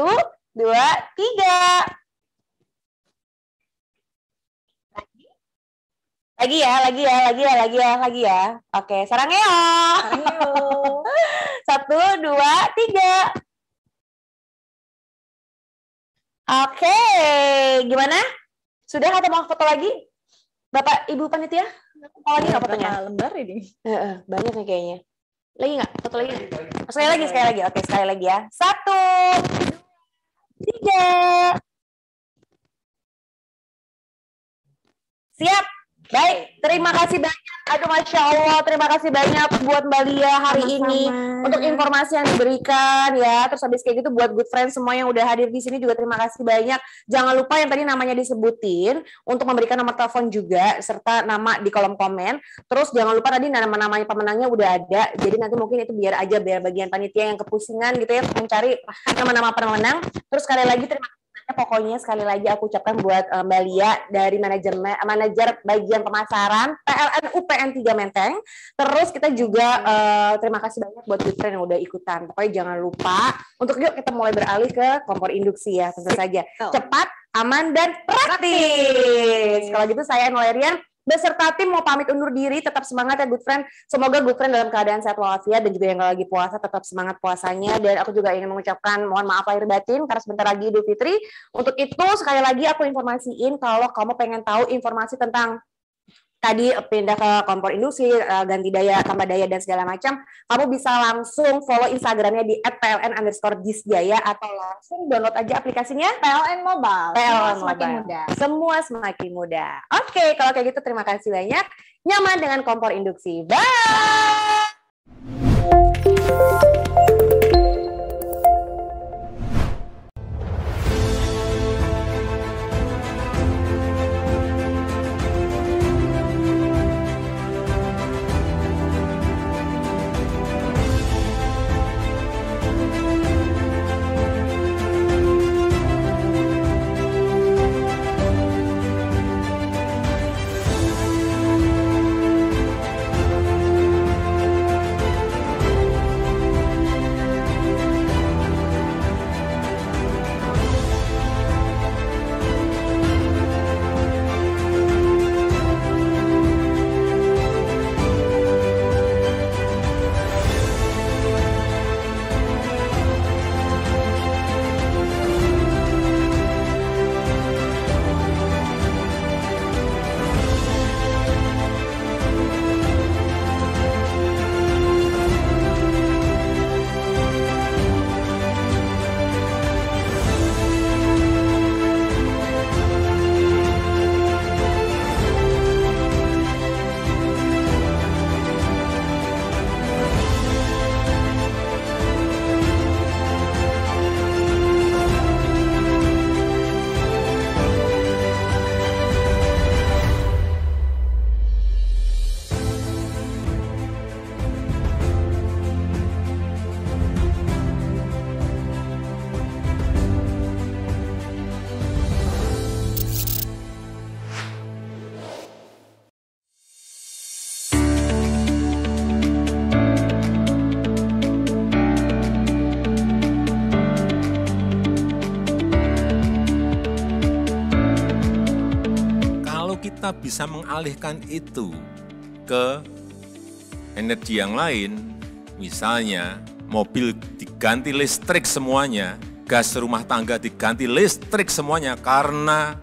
2, 3. Lagi ya. Oke, sarangeo. 1, 2, 3. Oke, gimana? Sudah atau mau foto lagi? Bapak Ibu panitia? Foto lagi nggak fotonya? Lembar ini. Banyak nih kayaknya. Lagi nggak? Foto lagi nggak? Sekali lagi. Oke, sekali lagi ya. 1, 2, 3. Siap. Baik, terima kasih banyak. Aduh, Masya Allah, terima kasih banyak buat Mbak Lia hari ini untuk informasi yang diberikan ya. Terus habis kayak gitu buat good friends semua yang udah hadir di sini juga terima kasih banyak. Jangan lupa yang tadi namanya disebutin untuk memberikan nomor telepon juga serta nama di kolom komen. Terus jangan lupa tadi nama-namanya pemenangnya udah ada. Jadi nanti mungkin itu biar bagian panitia yang kepusingan gitu ya mencari nama-nama pemenang. Terus sekali lagi terima kasih. Pokoknya sekali lagi aku ucapkan buat Mbak Lia dari manajer bagian pemasaran PLN UPN 3 Menteng. Terus kita juga terima kasih banyak buat good friend yang udah ikutan. Pokoknya jangan lupa untuk yuk kita mulai beralih ke kompor induksi ya, tentu saja. Cepat, aman, dan praktis. Kalau gitu saya Enolerian beserta tim mau pamit undur diri. Tetap semangat ya good friend. Semoga good friend dalam keadaan sehat walafiat dan juga yang lagi puasa tetap semangat puasanya. Dan aku juga ingin mengucapkan mohon maaf lahir batin karena sebentar lagi Idul Fitri. Untuk itu sekali lagi aku informasiin kalau kamu pengen tahu informasi tentang tadi pindah ke kompor induksi, ganti daya, tambah daya dan segala macam, kamu bisa langsung follow Instagramnya di @pln_disjaya atau langsung download aja aplikasinya PLN Mobile. Semakin mudah. Semua semakin mudah. Oke, kalau kayak gitu terima kasih banyak. Nyaman dengan kompor induksi. Bye. kita bisa mengalihkan itu ke energi yang lain, misalnya mobil diganti listrik semuanya, gas rumah tangga diganti listrik semuanya karena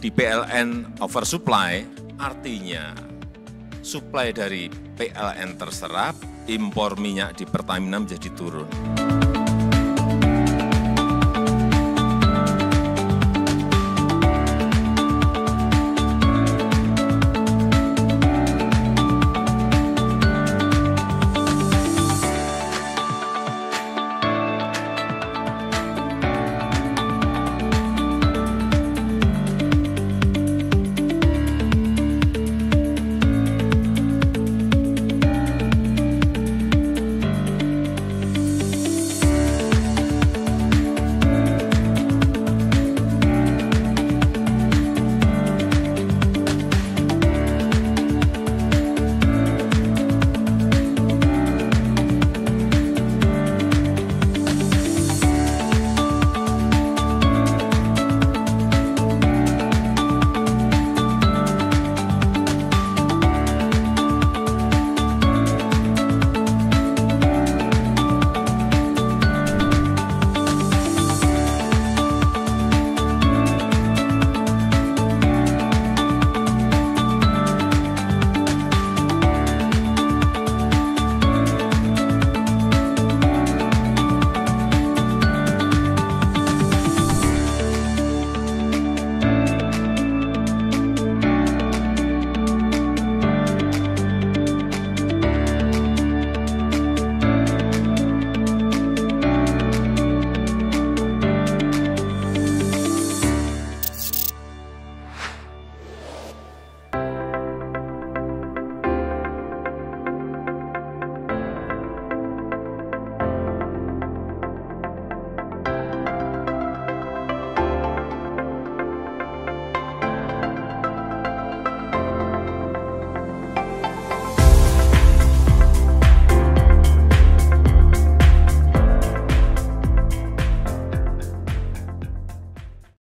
di PLN oversupply, artinya suplai dari PLN terserap, impor minyak di Pertamina menjadi turun.